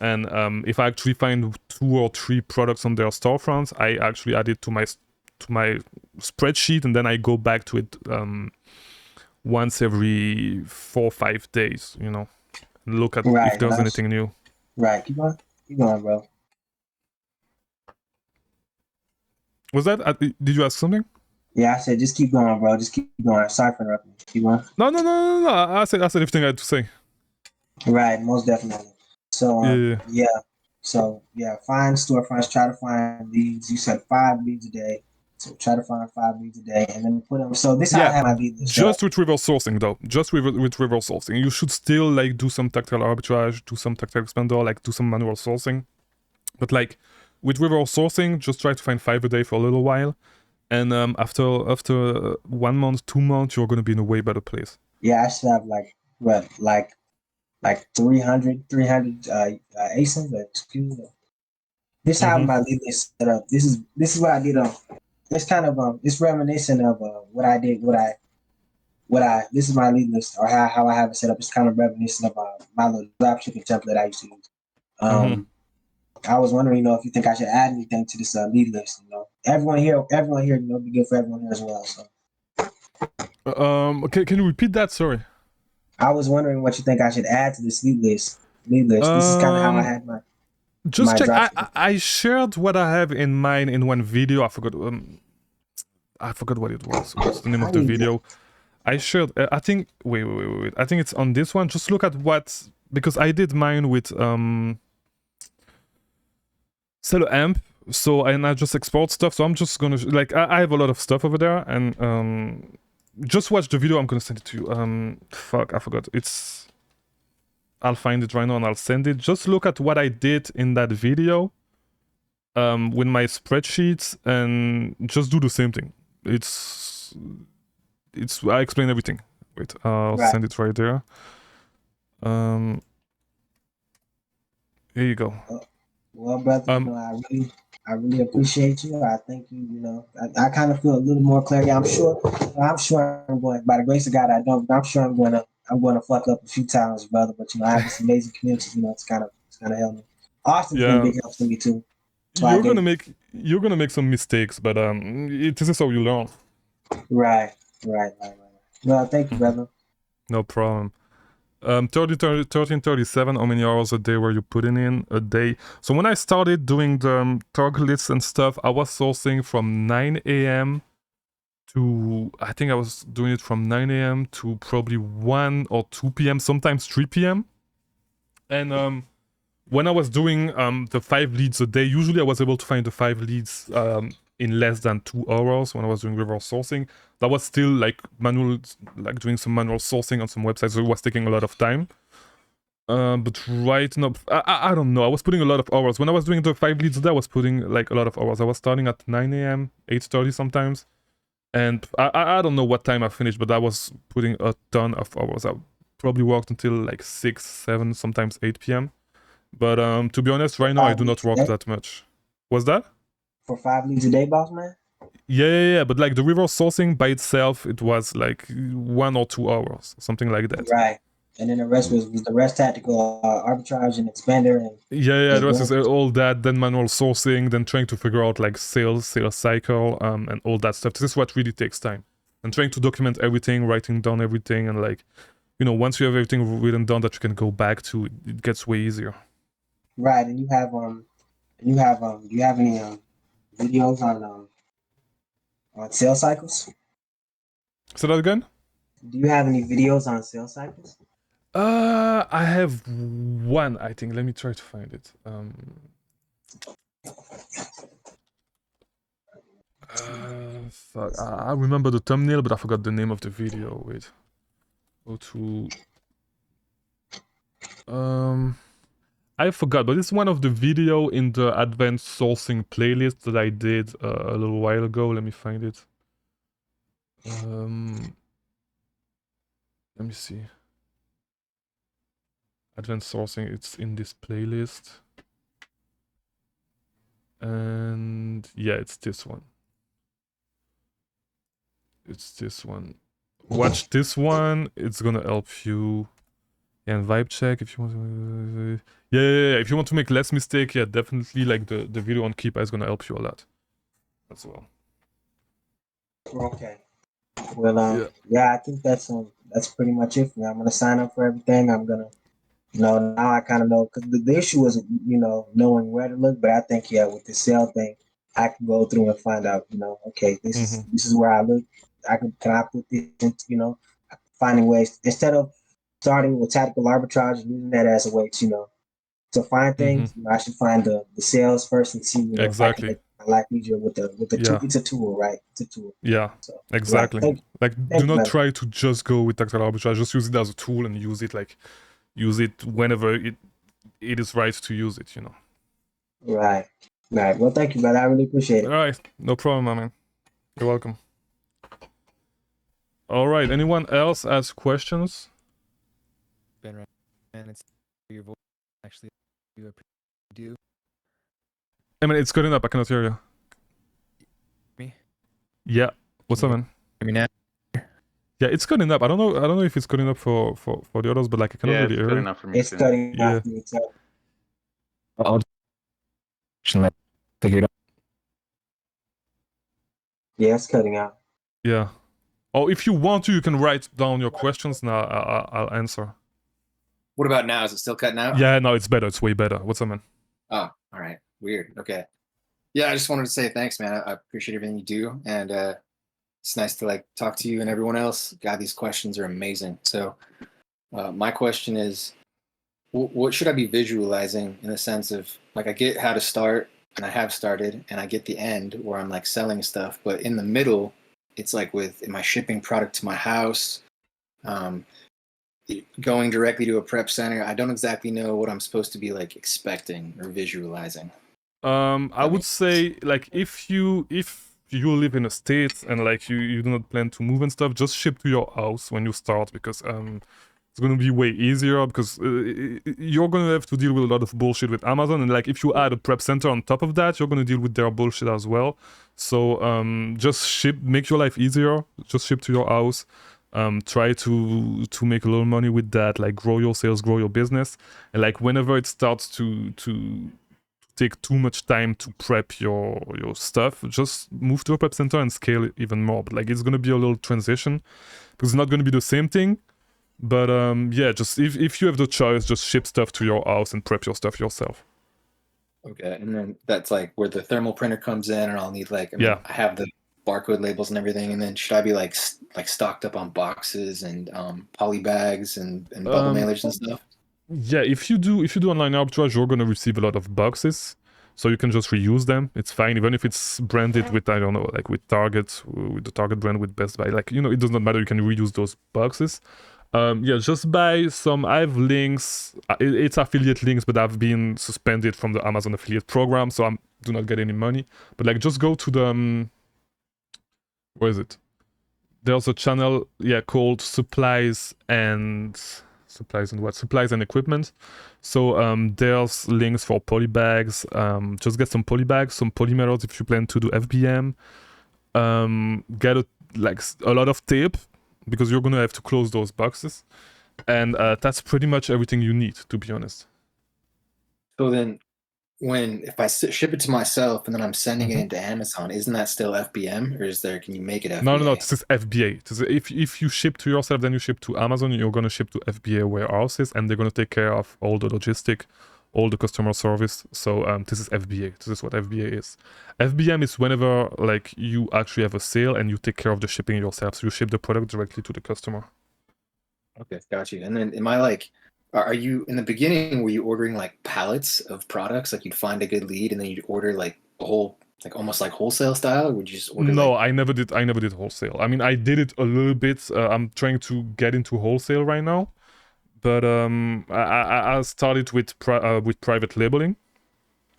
And if I actually find 2 or 3 products on their storefront, I actually add it to my spreadsheet, and then I go back to it once every 4 or 5 days. You know, and look at if there's anything new. Right, keep going, bro. Was that? Did you ask something? Yeah, I said just keep going, bro. Just keep going. Sorry for interrupting. Keep going. No. I said everything I had to say. Right, most definitely. So Yeah. So find storefronts. Try to find leads. You said 5 leads a day. So try to find 5 leads a day, and then put them. So this is how I have my lead list. Just with reverse sourcing though. Just with reverse sourcing. You should still like do some tactile arbitrage, do some tactile expander, like do some manual sourcing. But like with reverse sourcing, just try to find 5 a day for a little while, and after 1 month, 2 months, you're gonna be in a way better place. Yeah, I should have like 300 ASINs. Excuse me. This is how my lead list set up. This is what I did on. It's kind of it's reminiscent of what I did. This is my lead list, or how I have it set up. It's kind of reminiscent of my little dropshipping template I used to use. I was wondering, you know, if you think I should add anything to this lead list. You know, everyone here, you know, be good for everyone here as well. So, okay, can you repeat that? Sorry. I was wondering what you think I should add to this lead list. This is kind of how I had my. Just check. I shared what I have in mind in one video. I forgot what it was. What's the name of the video? I shared. I think. Wait. I think it's on this one. Just look at what, because I did mine with Cello amp. So and I just export stuff. So I'm just gonna like I have a lot of stuff over there, and just watch the video. I'm gonna send it to you. Fuck, I forgot. I'll find it right now and I'll send it. Just look at what I did in that video with my spreadsheets, and just do the same thing. I explain everything. Wait, I'll send it right there. Here you go. Well, brother, you know, I really appreciate you. I thank you. You know, I kind of feel a little more clarity. I'm sure I'm going, by the grace of God, I'm sure I'm going to fuck up a few times, brother. But you know, I have this amazing community. You know, it's kind of helped me. Austin's been a big help to me too. So you're gonna make some mistakes, but this is how you learn. Right. Well, thank you, brother. No problem. 1337, how many hours a day were you putting in a day? So when I started doing the target lists and stuff, I was sourcing from 9 a.m. to, I think I was doing it from 9 a.m. to probably 1 or 2 p.m., sometimes 3 p.m. And when I was doing the 5 leads a day, usually I was able to find the 5 leads in less than 2 hours when I was doing reverse sourcing. That was still like doing some manual sourcing on some websites, so it was taking a lot of time. But right now, I don't know. I was putting a lot of hours. When I was doing the 5 leads a day, I was putting like a lot of hours. I was starting at 9 a.m., 8:30 sometimes. And I don't know what time I finished, but I was putting a ton of hours. I probably worked until like 6, 7, sometimes 8 p.m. But to be honest, right now I do not work that much. What's that? For 5 leads a day, boss man? Yeah. But like the reverse sourcing by itself, it was like 1 or 2 hours, something like that. Right. And then the rest was tactical, arbitrage and expander. And yeah, the rest is all that, then manual sourcing, then trying to figure out like sales cycle, and all that stuff. This is what really takes time. And trying to document everything, writing down everything, and like, you know, once you have everything written down that you can go back to, it gets way easier. Right, and you have any videos on sales cycles? Say that again. Do you have any videos on sales cycles? I have one, I think. Let me try to find it. Fuck. I remember the thumbnail, but I forgot the name of the video. Wait. Go to. I forgot, but it's one of the video in the advanced sourcing playlist that I did a little while ago. Let me find it. Let me see. Advanced sourcing, it's in this playlist. And yeah, it's this one. It's this one. Watch this one. It's gonna help you. Yeah, and vibe check if you want to. Yeah. If you want to make less mistake, yeah, definitely like the video on Keepa is gonna help you a lot as well. Okay. Well, yeah, I think that's pretty much it for me. I'm gonna sign up for everything. I'm gonna, now I kind of know, because the issue was, knowing where to look. But I think, yeah, with the sale thing, I can go through and find out, okay, this is where I look. Can I put this into, finding ways instead of starting with tactical arbitrage and using that as a way to, to find things. I should find the sales first and see, if I can Exactly. make my life easier with the tool. It's a tool, right? It's a tool. Yeah, So, exactly. right. Like, thank do not you, try to just go with tactical arbitrage. Just use it as a tool and use it whenever it is right to use it. Right. Well, thank you, brother. I really appreciate it. All right, no problem, my man. You're welcome. All right. Anyone else has questions? Ben, right, man, it's your voice actually you do. I mean, it's cutting up. I cannot hear you. Me? Yeah. What's up, man? I mean, Yeah, it's cutting up. I don't know if it's cutting up for the others, but like I cannot really hear good it. enough for me It's too. cutting Yeah. out for me too. I'll just let figure it out. Yeah, it's cutting out. Yeah. Oh, if you want to, you can write down your questions. Now I'll answer. What about now? Is it still cutting out? Yeah, no, it's better. It's way better. What's up, man? Oh, all right. Weird. Okay. Yeah, I just wanted to say thanks, man. I appreciate everything you do, and it's nice to like talk to you and everyone else. God, these questions are amazing. So, my question is, what should I be visualizing in the sense of like I get how to start, and I have started, and I get the end where I'm like selling stuff, but in the middle, it's like am I shipping product to my house? Going directly to a prep center. I don't exactly know what I'm supposed to be like expecting or visualizing. I would say like if you live in a state and like you do not plan to move and stuff, just ship to your house when you start, because it's gonna be way easier, because you're gonna have to deal with a lot of bullshit with Amazon, and like if you add a prep center on top of that, you're gonna deal with their bullshit as well. So just ship, make your life easier. Just ship to your house. Try to make a little money with that, like grow your sales, grow your business, and like whenever it starts to take too much time to prep your stuff, just move to a prep center and scale it even more. But like it's gonna be a little transition, because it's not gonna be the same thing. But yeah, just if you have the choice, just ship stuff to your house and prep your stuff yourself. Okay, and then that's like where the thermal printer comes in, and I'll need like Yeah. I have the barcode labels and everything, and then should I be like stocked up on boxes and poly bags and bubble mailers and stuff? Yeah, if you do online arbitrage, you're gonna receive a lot of boxes, so you can just reuse them. It's fine, even if it's branded with, I don't know, like with Target, with the Target brand, with Best Buy. Like, it does not matter. You can reuse those boxes. Yeah, just buy some. I have links. It's affiliate links, but I've been suspended from the Amazon affiliate program, so I do not get any money. But like, just go to the where is it? There's a channel, yeah, called Supplies and Equipment. So there's links for poly bags. Just get some poly bags, some polymers if you plan to do FBM. Get a lot of tape, because you're gonna have to close those boxes, and that's pretty much everything you need, to be honest. So then, if I ship it to myself and then I'm sending it into Amazon, isn't that still FBM, or can you make it FBA? No, this is FBA. If you ship to yourself, then you ship to Amazon, you're gonna ship to FBA warehouses, and they're gonna take care of all the logistic, all the customer service. So this is FBA. This is what FBA is. FBM is whenever like you actually have a sale and you take care of the shipping yourself. So you ship the product directly to the customer. Okay, got you. And then am I like, are you in the beginning, were you ordering like pallets of products? Like you'd find a good lead and then you'd order like a whole, like almost like wholesale style? Or would you just order No, like... I never did wholesale. I mean, I did it a little bit. I'm trying to get into wholesale right now, but I started with private labeling,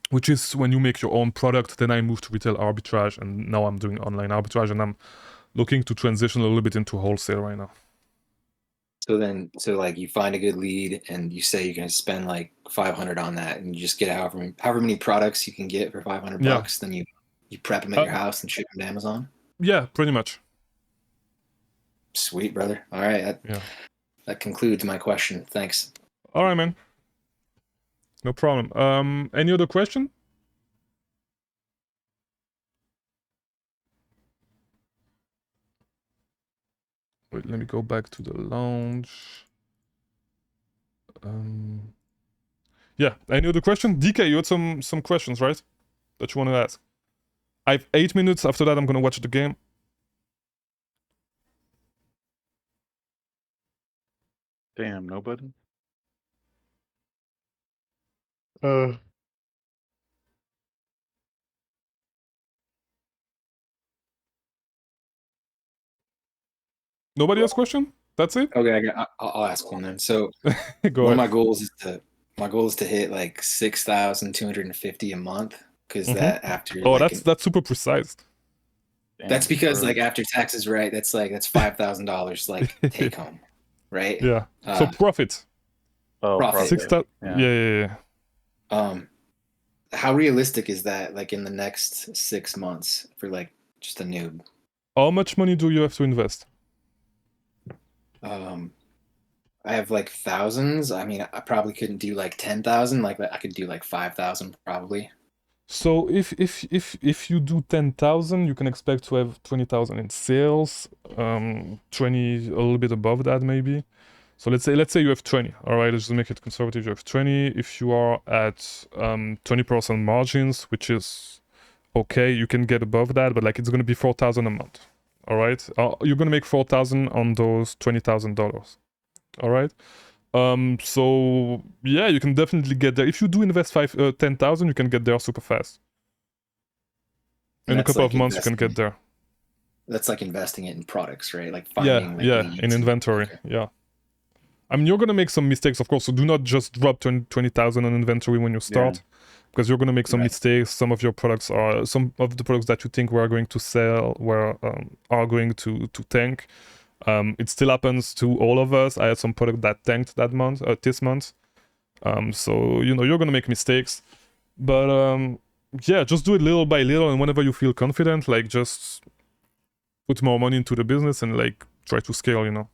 which is when you make your own product. Then I moved to retail arbitrage, and now I'm doing online arbitrage, and I'm looking to transition a little bit into wholesale right now. So like you find a good lead and you say you're going to spend like 500 on that, and you just get however many products you can get for 500 Yeah. bucks. Then you prep them at your house and ship them to Amazon. Yeah, pretty much. Sweet, brother. All right. That concludes my question. Thanks. All right, man. No problem. Any other question? Wait, let me go back to the lounge. Yeah, any other question? DK, you had some questions, right? That you want to ask. I have 8 minutes. After that, I'm gonna watch the game. Damn, nobody. Nobody has question? That's it? Okay, I'll ask one then. So Go one of ahead. my goal is to hit like 6,250 a month, because that after Oh, like that's super precise. that's because Damn, like after taxes, right? That's $5,000 like take home, right? Yeah. So profit. oh, profit. 6,000. Yeah. How realistic is that, like in the next 6 months for like just a noob? How much money do you have to invest? I have like thousands. I mean, I probably couldn't do like 10,000. Like I could do like 5,000 probably. So if you do 10,000, you can expect to have 20,000 in sales. 20, a little bit above that maybe. So let's say you have 20. All right, let's just make it conservative. You have 20. If you are at 20% margins, which is okay, you can get above that, but like it's gonna be 4,000 a month. All right, you're gonna make 4,000 on those $20,000. All right. So yeah, you can definitely get there. If you do invest 10,000, you can get there super fast. In a couple of months, you can get there. That's like investing it in products, right? Like finding leads in inventory. Okay. Yeah. I mean, you're gonna make some mistakes, of course. So do not just drop 20,000 on inventory when you start, because you're gonna make some mistakes. Some of the products that you think were going to sell are going to tank. It still happens to all of us. I had some product that tanked this month. So you're gonna make mistakes, but just do it little by little, and whenever you feel confident, like just put more money into the business and like try to scale.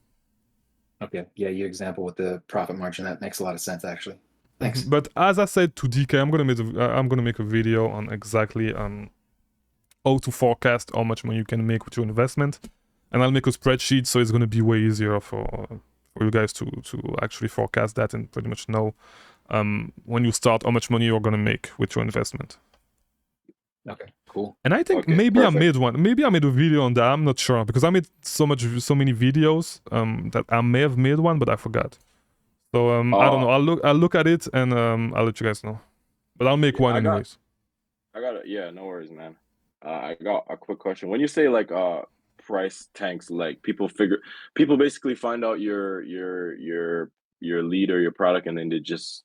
Okay. Yeah, your example with the profit margin, that makes a lot of sense actually. Thanks. But as I said to DK, I'm gonna make a video on exactly how to forecast how much money you can make with your investment, and I'll make a spreadsheet, so it's gonna be way easier for you guys to actually forecast that and pretty much know when you start how much money you're gonna make with your investment. Okay, cool. And I think maybe I made a video on that. I'm not sure, because I made so many videos that I may have made one, but I forgot. So I don't know. I'll look at it and I'll let you guys know. But I'll make one anyways. I got it. Yeah, no worries, man. I got a quick question. When you say like price tanks, like people basically find out your lead or your product, and then they just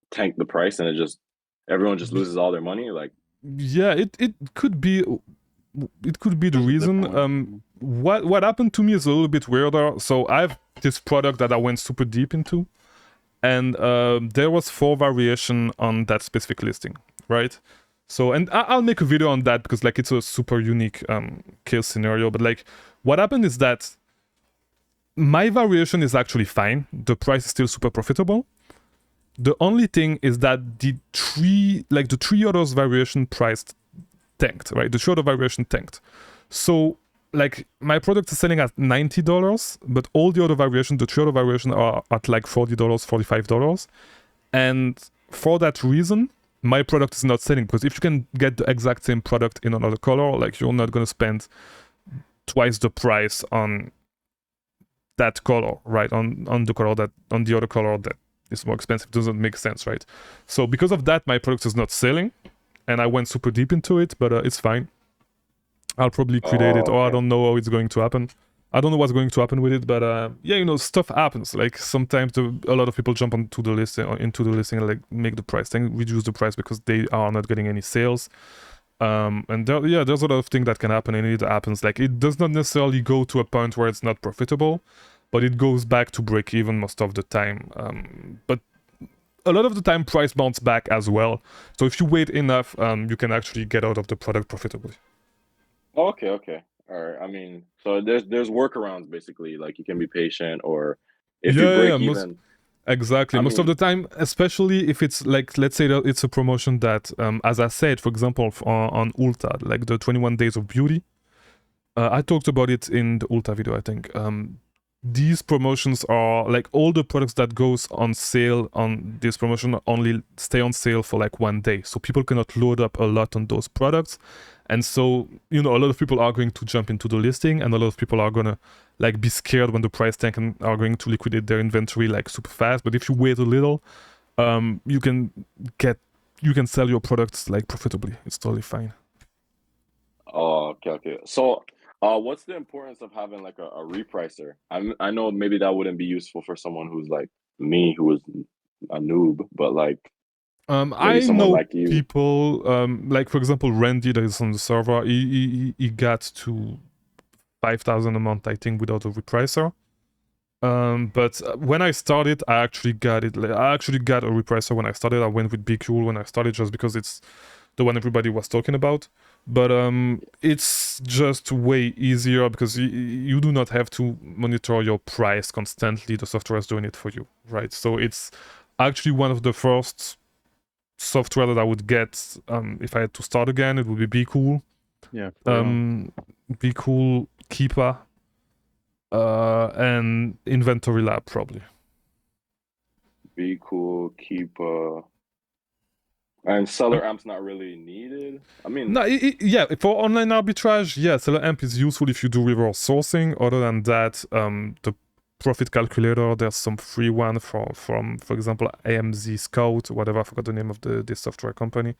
tank the price, and everyone just loses all their money. Like, yeah, it could be the reason. What happened to me is a little bit weirder. So I have this product that I went super deep into, and there was 4 variation on that specific listing, right? So, and I'll make a video on that, because like it's a super unique case scenario. But like what happened is that my variation is actually fine. The price is still super profitable. The only thing is that the three others variation price tanked, right? The 3 other variation tanked. So like my product is selling at $90, but all the other variations, the 3 other variation are at like $40, $45. And for that reason, my product is not selling, because if you can get the exact same product in another color, like you're not gonna spend twice the price on that color, right? On the color that on the other color that is more expensive. Doesn't make sense, right? So because of that, my product is not selling, and I went super deep into it, but it's fine. I'll probably create it, or I Okay. don't know how it's going to happen. I don't know what's going to happen with it, but yeah, you know, stuff happens. Like sometimes a lot of people jump onto the listing or into the listing and like make the price thing, reduce the price because they are not getting any sales. And there's a lot of things that can happen, and it happens. Like it does not necessarily go to a point where it's not profitable, but it goes back to break even most of the time. But a lot of the time, price bounce back as well. So if you wait enough, you can actually get out of the product profitably. Okay, okay. All right. I mean, so there's workarounds basically. Like you can be patient, or if you Yeah, break most even. exactly. I Most of mean, the time, especially if it's like, let's say that it's a promotion that, as I said, for example, on Ulta, like the 21 Days of Beauty. I talked about it in the Ulta video, I think. These promotions are like all the products that goes on sale on this promotion only stay on sale for like 1 day. So people cannot load up a lot on those products. And so, you know, a lot of people are going to jump into the listing, and a lot of people are gonna like be scared when the price tank and are going to liquidate their inventory like super fast. But if you wait a little, you can sell your products like profitably. It's totally fine. oh, okay, okay. So, what's the importance of having like a repricer? I know maybe that wouldn't be useful for someone who's like me, who is a noob, but like maybe I someone know like you. people, like for example, Randy that is on the server. He got to 5,000 a month, I think, without a repricer. But when I started, I actually got it. Like, I actually got a repricer when I started. I went with Be Cool when I started, just because it's the one everybody was talking about. But it's just way easier because you do not have to monitor your price constantly. The software is doing it for you, right? So it's actually one of the first software that I would get if I had to start again. It would be Cool. Yeah. For real. Be Cool, Keeper, and Inventory Lab probably. Be cool, keep and seller amp's not really needed. I mean, No, yeah, for online arbitrage, yeah, Seller Amp is useful if you do reverse sourcing. Other than that, the profit calculator, there's some free one from for example, AMZ Scout, whatever, I forgot the name of this software company.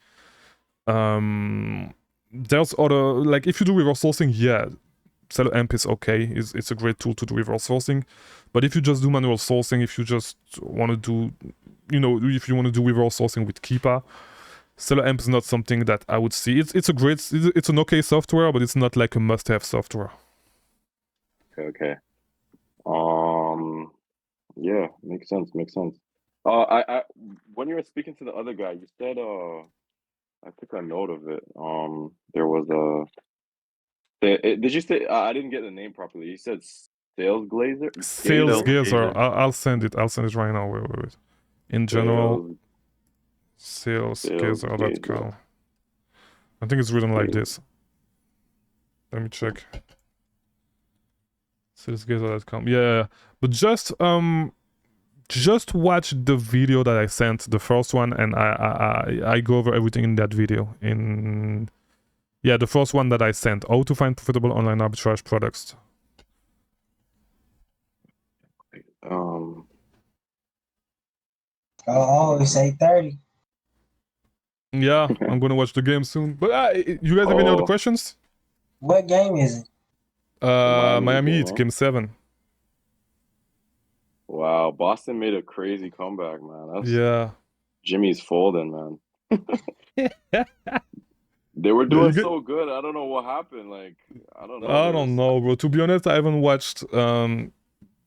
There's other, like if you do reverse sourcing, yeah, Seller Amp is okay. It's a great tool to do reverse sourcing. But if you just do manual sourcing, if you just want to do, you know, if you want to do reverse sourcing with Keeper, Seller Amp is not something that I would see. It's an okay software, but it's not like a must-have software. okay. Yeah, makes sense, makes sense. I when you were speaking to the other guy, you said I took a note of it. There was did you say I didn't get the name properly. You said Sales Glazer? Sales Gazer? Gazer. Gazer. I'll send it. I'll send it right now. Wait. In general, Sales Gazer. salesgazer.com. I think it's written like Gazer. this. Let me check. Salesgazer.com. Yeah, but just watch the video that I sent, the first one, and I go over everything in that video. The first one that I sent, how to find profitable online arbitrage products. It's 8:30. Yeah, I'm gonna watch the game soon. But you guys have any other questions? What game is it? Miami Heat, huh? game 7. Wow, Boston made a crazy comeback, man. Yeah. Jimmy's folding, man. They were doing so good. I don't know what happened. Like, I don't know. I don't know, bro. To be honest, I haven't watched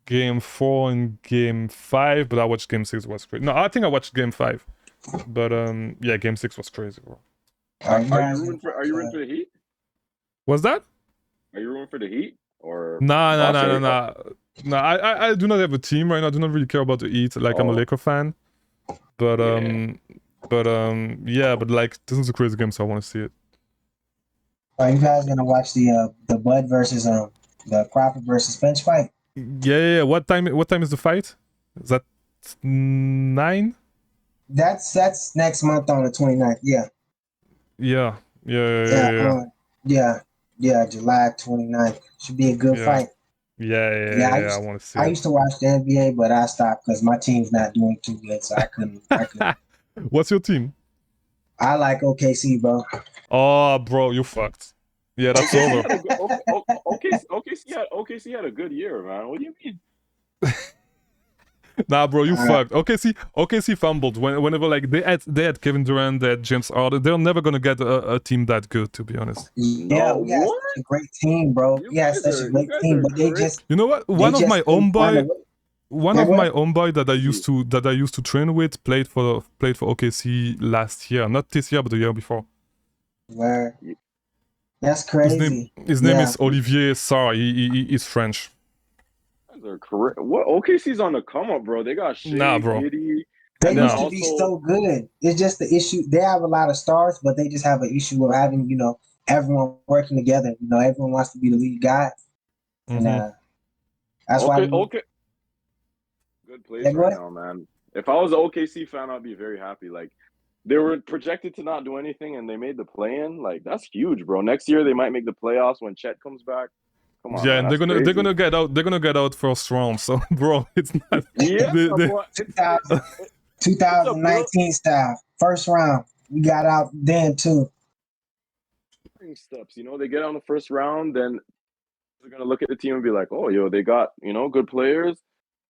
game 4 and game 5, but I watched game 6. Was crazy. No, I think I watched game 5. But yeah, game 6 was crazy, bro. Are you rooting for the Heat? What's that? Are you rooting for the Heat or Nah. Boston? No, I do not have a team right now. I do not really care about the Heat. Like, I'm a Laker fan. But yeah, but like, this is a crazy game, so I want to see it. Are you guys gonna watch the Bud versus the Crawford versus Finch fight? Yeah. What time is the fight? Is that 9? That's next month on the 29th. Yeah. Yeah, Yeah, July 29th. Should be a good yeah, fight. yeah. I want to see I it. used to watch the NBA, but I stopped because my team's not doing too good, so I couldn't. What's your team? I like OKC, bro. Oh, bro, you fucked. Yeah, that's OKC over. had a good, OKC had a good year, man. What do you mean? Nah, bro, you fucked. OKC fumbled whenever like they had Kevin Durant, they had James Harden. They're never gonna get a team that good, to be honest. Yeah, we had what? such a great team, bro. You We had guys such are a great you guys team, are but they crazy. just You know what? they One of just my couldn't find a way. one Yeah, of go my ahead. homeboy that I used to train with played for OKC last year, not this year, but the year before. Where You that's His name crazy. his name Yeah, is Olivier Sarr. He's French. guys are correct. What OKC's on the come up, bro? They got Nah, Shea, bro. Giddy, they and then used No. to be also so good. It's just the issue. They have a lot of stars, but they just have an issue of having everyone working together. Everyone wants to be the lead guy, and Mhm. that's why. okay. Good place Yeah, go right ahead. now, man. If I was an OKC fan, I'd be very happy. Like they were projected to not do anything, and they made the play-in. Like that's huge, bro. Next year they might make the playoffs when Chet comes back. Come on, Yeah, man, and that's they're crazy. gonna get out. They're gonna get out first round. So, bro, it's not. Yeah, they- but 2019 style, first round. We got out then too. building steps. They get on the first round, then they're gonna look at the team and be like, "Oh, yo, they got good players."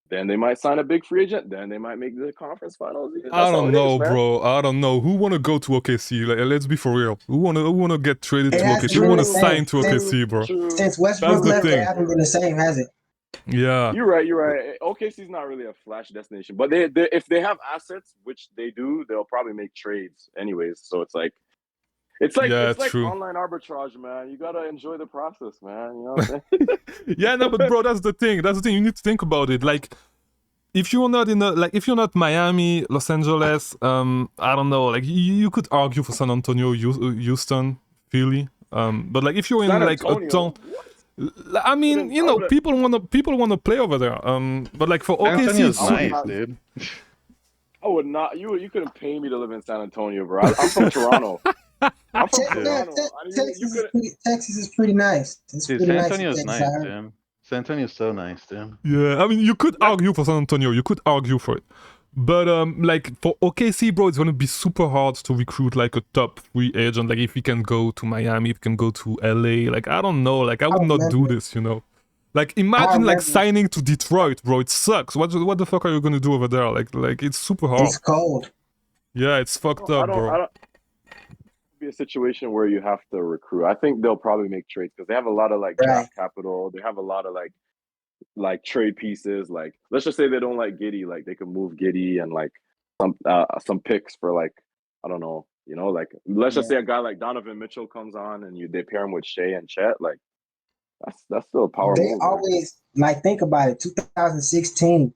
Then they might sign a big free agent. Then they might make the conference finals. Yeah, I that's how don't it know, is, man. bro. I don't know. Who wanna go to OKC? Like, let's be for real. Who wanna get traded It to hasn't OKC? Who been wanna the same sign to OKC, bro? True. since Westbrook the left. It thing. hasn't been the same, has it? Yeah. You're right. OKC's not really a flash destination, but they if they have assets, which they do, they'll probably make trades anyways. So it's like Yeah, it's like true. online arbitrage, man. You gotta enjoy the process, man. You know what I'm saying? Yeah, no, but bro, that's the thing. That's the thing. You need to think about it. Like, if you're not if you're not Miami, Los Angeles, I don't know. Like, you could argue for San Antonio, Houston, Philly. But like, if you're in San like a Antonio. town, What? I mean, people wanna play over there. But like for San OKC, Antonio's it's nice, dude. I would not. You couldn't pay me to live in San Antonio, bro. I'm from Toronto. I'm from Toronto. Texas is pretty nice. It's Dude, pretty San nice. Antonio's nice, dude. San Antonio's so nice, dude. yeah, I mean, you could argue for San Antonio. You could argue for it. But like for OKC, bro, it's gonna be super hard to recruit like a top free agent. Like if we can go to Miami, if we can go to LA. Like I don't know. Like I would not do this, Like imagine like signing to Detroit, bro. It sucks. What the fuck are you gonna do over there? Like it's super hard. It's cold. Yeah, it's fucked up, bro. I don't be a situation where you have to recruit. I think they'll probably make trades because they have a lot of like draft capital. They have a lot of like trade pieces. Like let's just say they don't like Giddy, like they can move Giddy and like some picks for like I don't know, like let's just say a guy like Donovan Mitchell comes on and they pair him with Shea and Chet, like that's still a power They move. always think about it. 2016,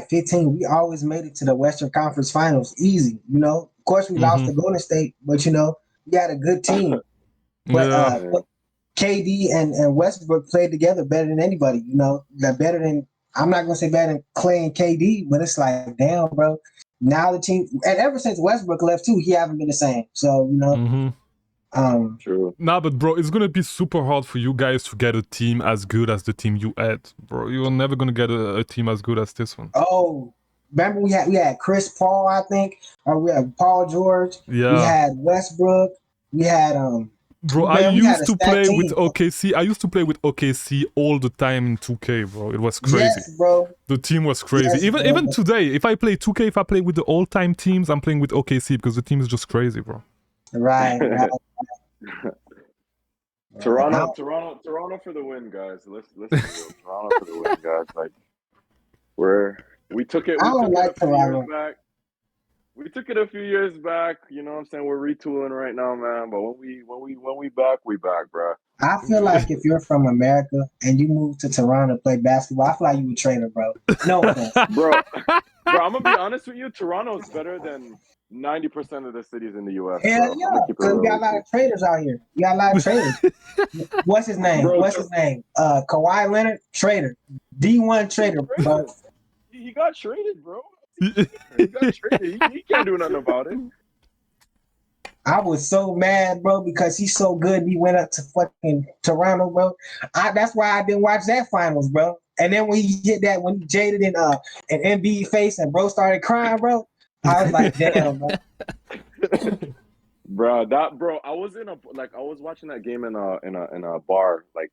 15, we always made it to the Western Conference Finals easy. Of course, we lost to Golden State, but we had a good team. But KD and Westbrook played together better than anybody. Better than I'm not gonna say better than Clay and KD, but it's like damn, bro. Now the team, and ever since Westbrook left too, he haven't been the same. So True. Nah, but bro, it's gonna be super hard for you guys to get a team as good as the team you had, bro. You're never gonna get a team as good as this one. Oh, remember we had Chris Paul, I think, or we had Paul George. Yeah. We had Westbrook. We had Bro, I used to play with OKC. I used to play with OKC all the time in 2K, bro. It was crazy. Yes, bro. The team was crazy. Yes, even today, if I play 2K, if I play with the all-time teams, I'm playing with OKC because the team is just crazy, bro. Right. Toronto for the win, guys. Let's Toronto for the win, guys. Like we took it. I don't like Toronto. We took it a few years back. You know what I'm saying? We're retooling right now, man. But when we back, we back, bro. I feel like if you're from America and you move to Toronto to play basketball, I feel like you a traitor, bro. No offense. Bro, I'm gonna be honest with you. Toronto is better than 90% of the cities in the U.S. Hell yeah, because we got a lot of traders out here. We got a lot of traders. What's his name? Kawhi Leonard, trader. D1 trader, bro. He got traded, bro. He got traded. He can't do nothing about it. I was so mad, bro, because he's so good. He went up to fucking Toronto, bro. That's why I didn't watch that finals, bro. And then when he hit that, when he jaded in an MB face and bro started crying, bro, I was like, damn, bro. Bro, I was I was watching that game in a bar, like,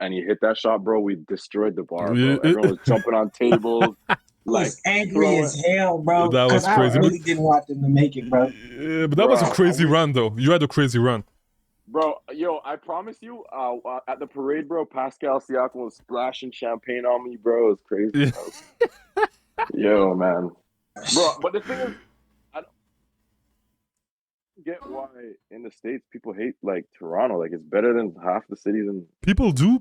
and he hit that shot, bro. We destroyed the bar, bro. Everyone was jumping on tables. I Like, was angry as hell, bro. That was Because I crazy. really didn't want them to make it, bro. Yeah, but that was a crazy run, though. You had a crazy run. Bro, yo, I promise you, at the parade, bro, Pascal Siakam was splashing champagne on me, bro. It was crazy, bro. Yo, man. Bro, but the thing is, I don't get why in the States people hate, like, Toronto. Like, it's better than half the cities in... People do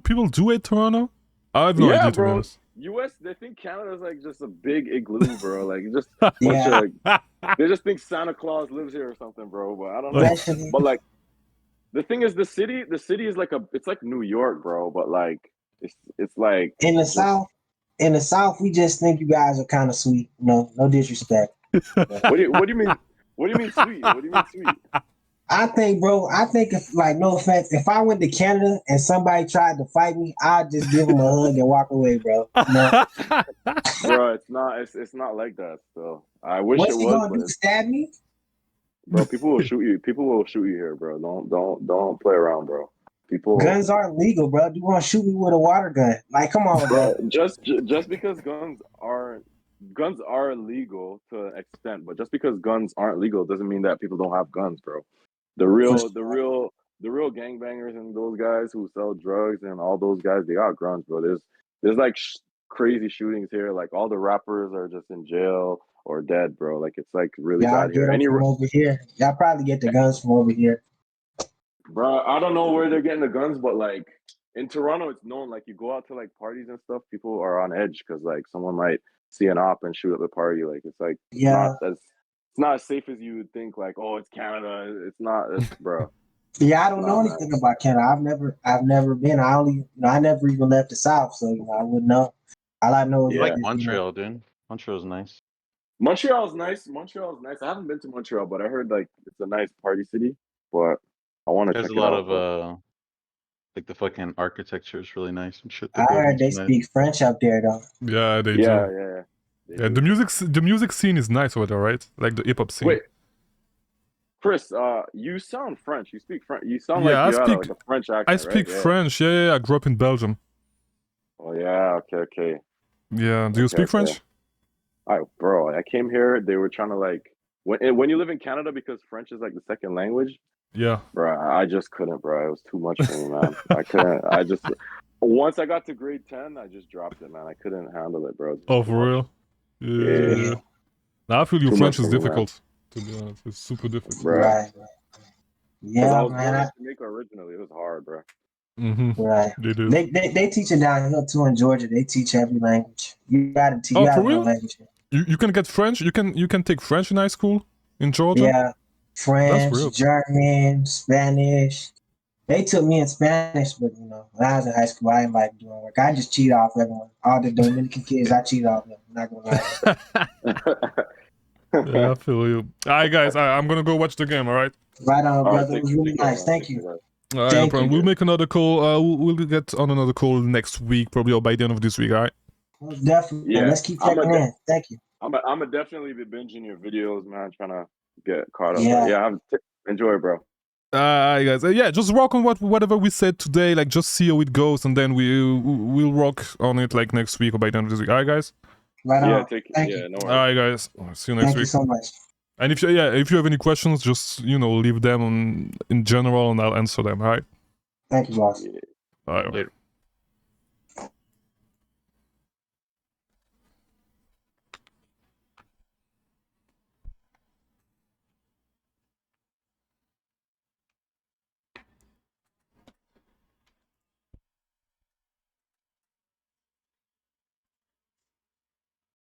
hate Toronto? I have no idea, to be bro. honest. US, they think Canada's like just a big igloo, bro. Like, just bunch of, like, they just think Santa Claus lives here or something, bro. But I don't know. But, like, the thing is, the city is like it's like New York, bro. But, like, it's like in the South, we just think you guys are kind of sweet. No disrespect. What do you mean? What do you mean sweet? What do you mean sweet? I think, bro. If, like, no offense, if I went to Canada and somebody tried to fight me, I'd just give them a hug and walk away, bro. No. Bro, it's not like that. So I wish What's it he was. gonna do? Stab me? Bro, people will shoot you. People will shoot you here, bro. Don't play around, bro. People. Guns aren't legal, bro. You want to shoot me with a water gun? Like, come on, bro. Just because guns are legal to an extent, but just because guns aren't legal doesn't mean that people don't have guns, bro. The real gangbangers and those guys who sell drugs and all those guys, they got guns, bro. There's like crazy shootings here. Like, all the rappers are just in jail or dead, bro. Like, it's like really bad here. From over here. Y'all probably get the guns from over here. Bro, I don't know where they're getting the guns, but, like, in Toronto, it's known. Like, you go out to, like, parties and stuff, people are on edge because, like, someone might see an op and shoot up the party. Like, it's like, it's not as safe as you would think. Like, oh, it's Canada. It's not, bro. Yeah, I don't know anything about Canada. I've never been. I never even left the South, so I wouldn't know. All I know is like Montreal, dude. Montreal's nice. Montreal's nice. I haven't been to Montreal, but I heard, like, it's a nice party city. But I want to check it out. There's a lot of like, the fucking architecture is really nice and shit. I heard they speak French up there, though. Yeah, they do. Yeah, the music scene is nice over there, right? Like the hip hop scene. Wait, Chris, you sound French. You speak French. You sound like you have like a French accent. I speak right? French. Yeah. I grew up in Belgium. Oh yeah, okay. Yeah, do you speak French? Bro, I came here. They were trying to, like, when you live in Canada, because French is like the second language. Yeah, bro, I just couldn't, bro. It was too much for me, man. I couldn't. Once I got to grade 10, I just dropped it, man. I couldn't handle it, bro. Oh, for real? Yeah. Now I feel your French is difficult. To be honest, it's super difficult. Bro. Right. Yeah, I was man. born in Jamaica originally. It was hard, bro. Mm-hmm. Right. They do. They teach it down here too in Georgia. They teach every language. You gotta teach. Oh, for real? Language. You can get French. You can take French in high school in Georgia. Yeah, French, German, Spanish. They took me in Spanish, but when I was in high school, I didn't like doing work. I just cheat off everyone. All the Dominican kids, I cheat off them. I'm not gonna lie. Yeah, I feel you. All right, guys. I'm gonna go watch the game. All right. Right on, brother. It was really nice. Thank you. All right, no problem. We'll make another call. We'll get on another call next week, probably, or by the end of this week. All right. Well, definitely. Yeah. Let's keep checking in. Thank you. I'm gonna definitely be binging your videos, man. Trying to get caught up. Yeah. Enjoy, bro. Guys. Just work on whatever we said today. Like, just see how it goes, and then we'll work on it like next week or by the end of this week. All right, guys. Right on. Yeah, Thank you. No worries. All right, guys. See you next week. Thank you so much. And if you have any questions, just leave them in general, and I'll answer them. All right. Thank you, boss. Yeah. All right. Later.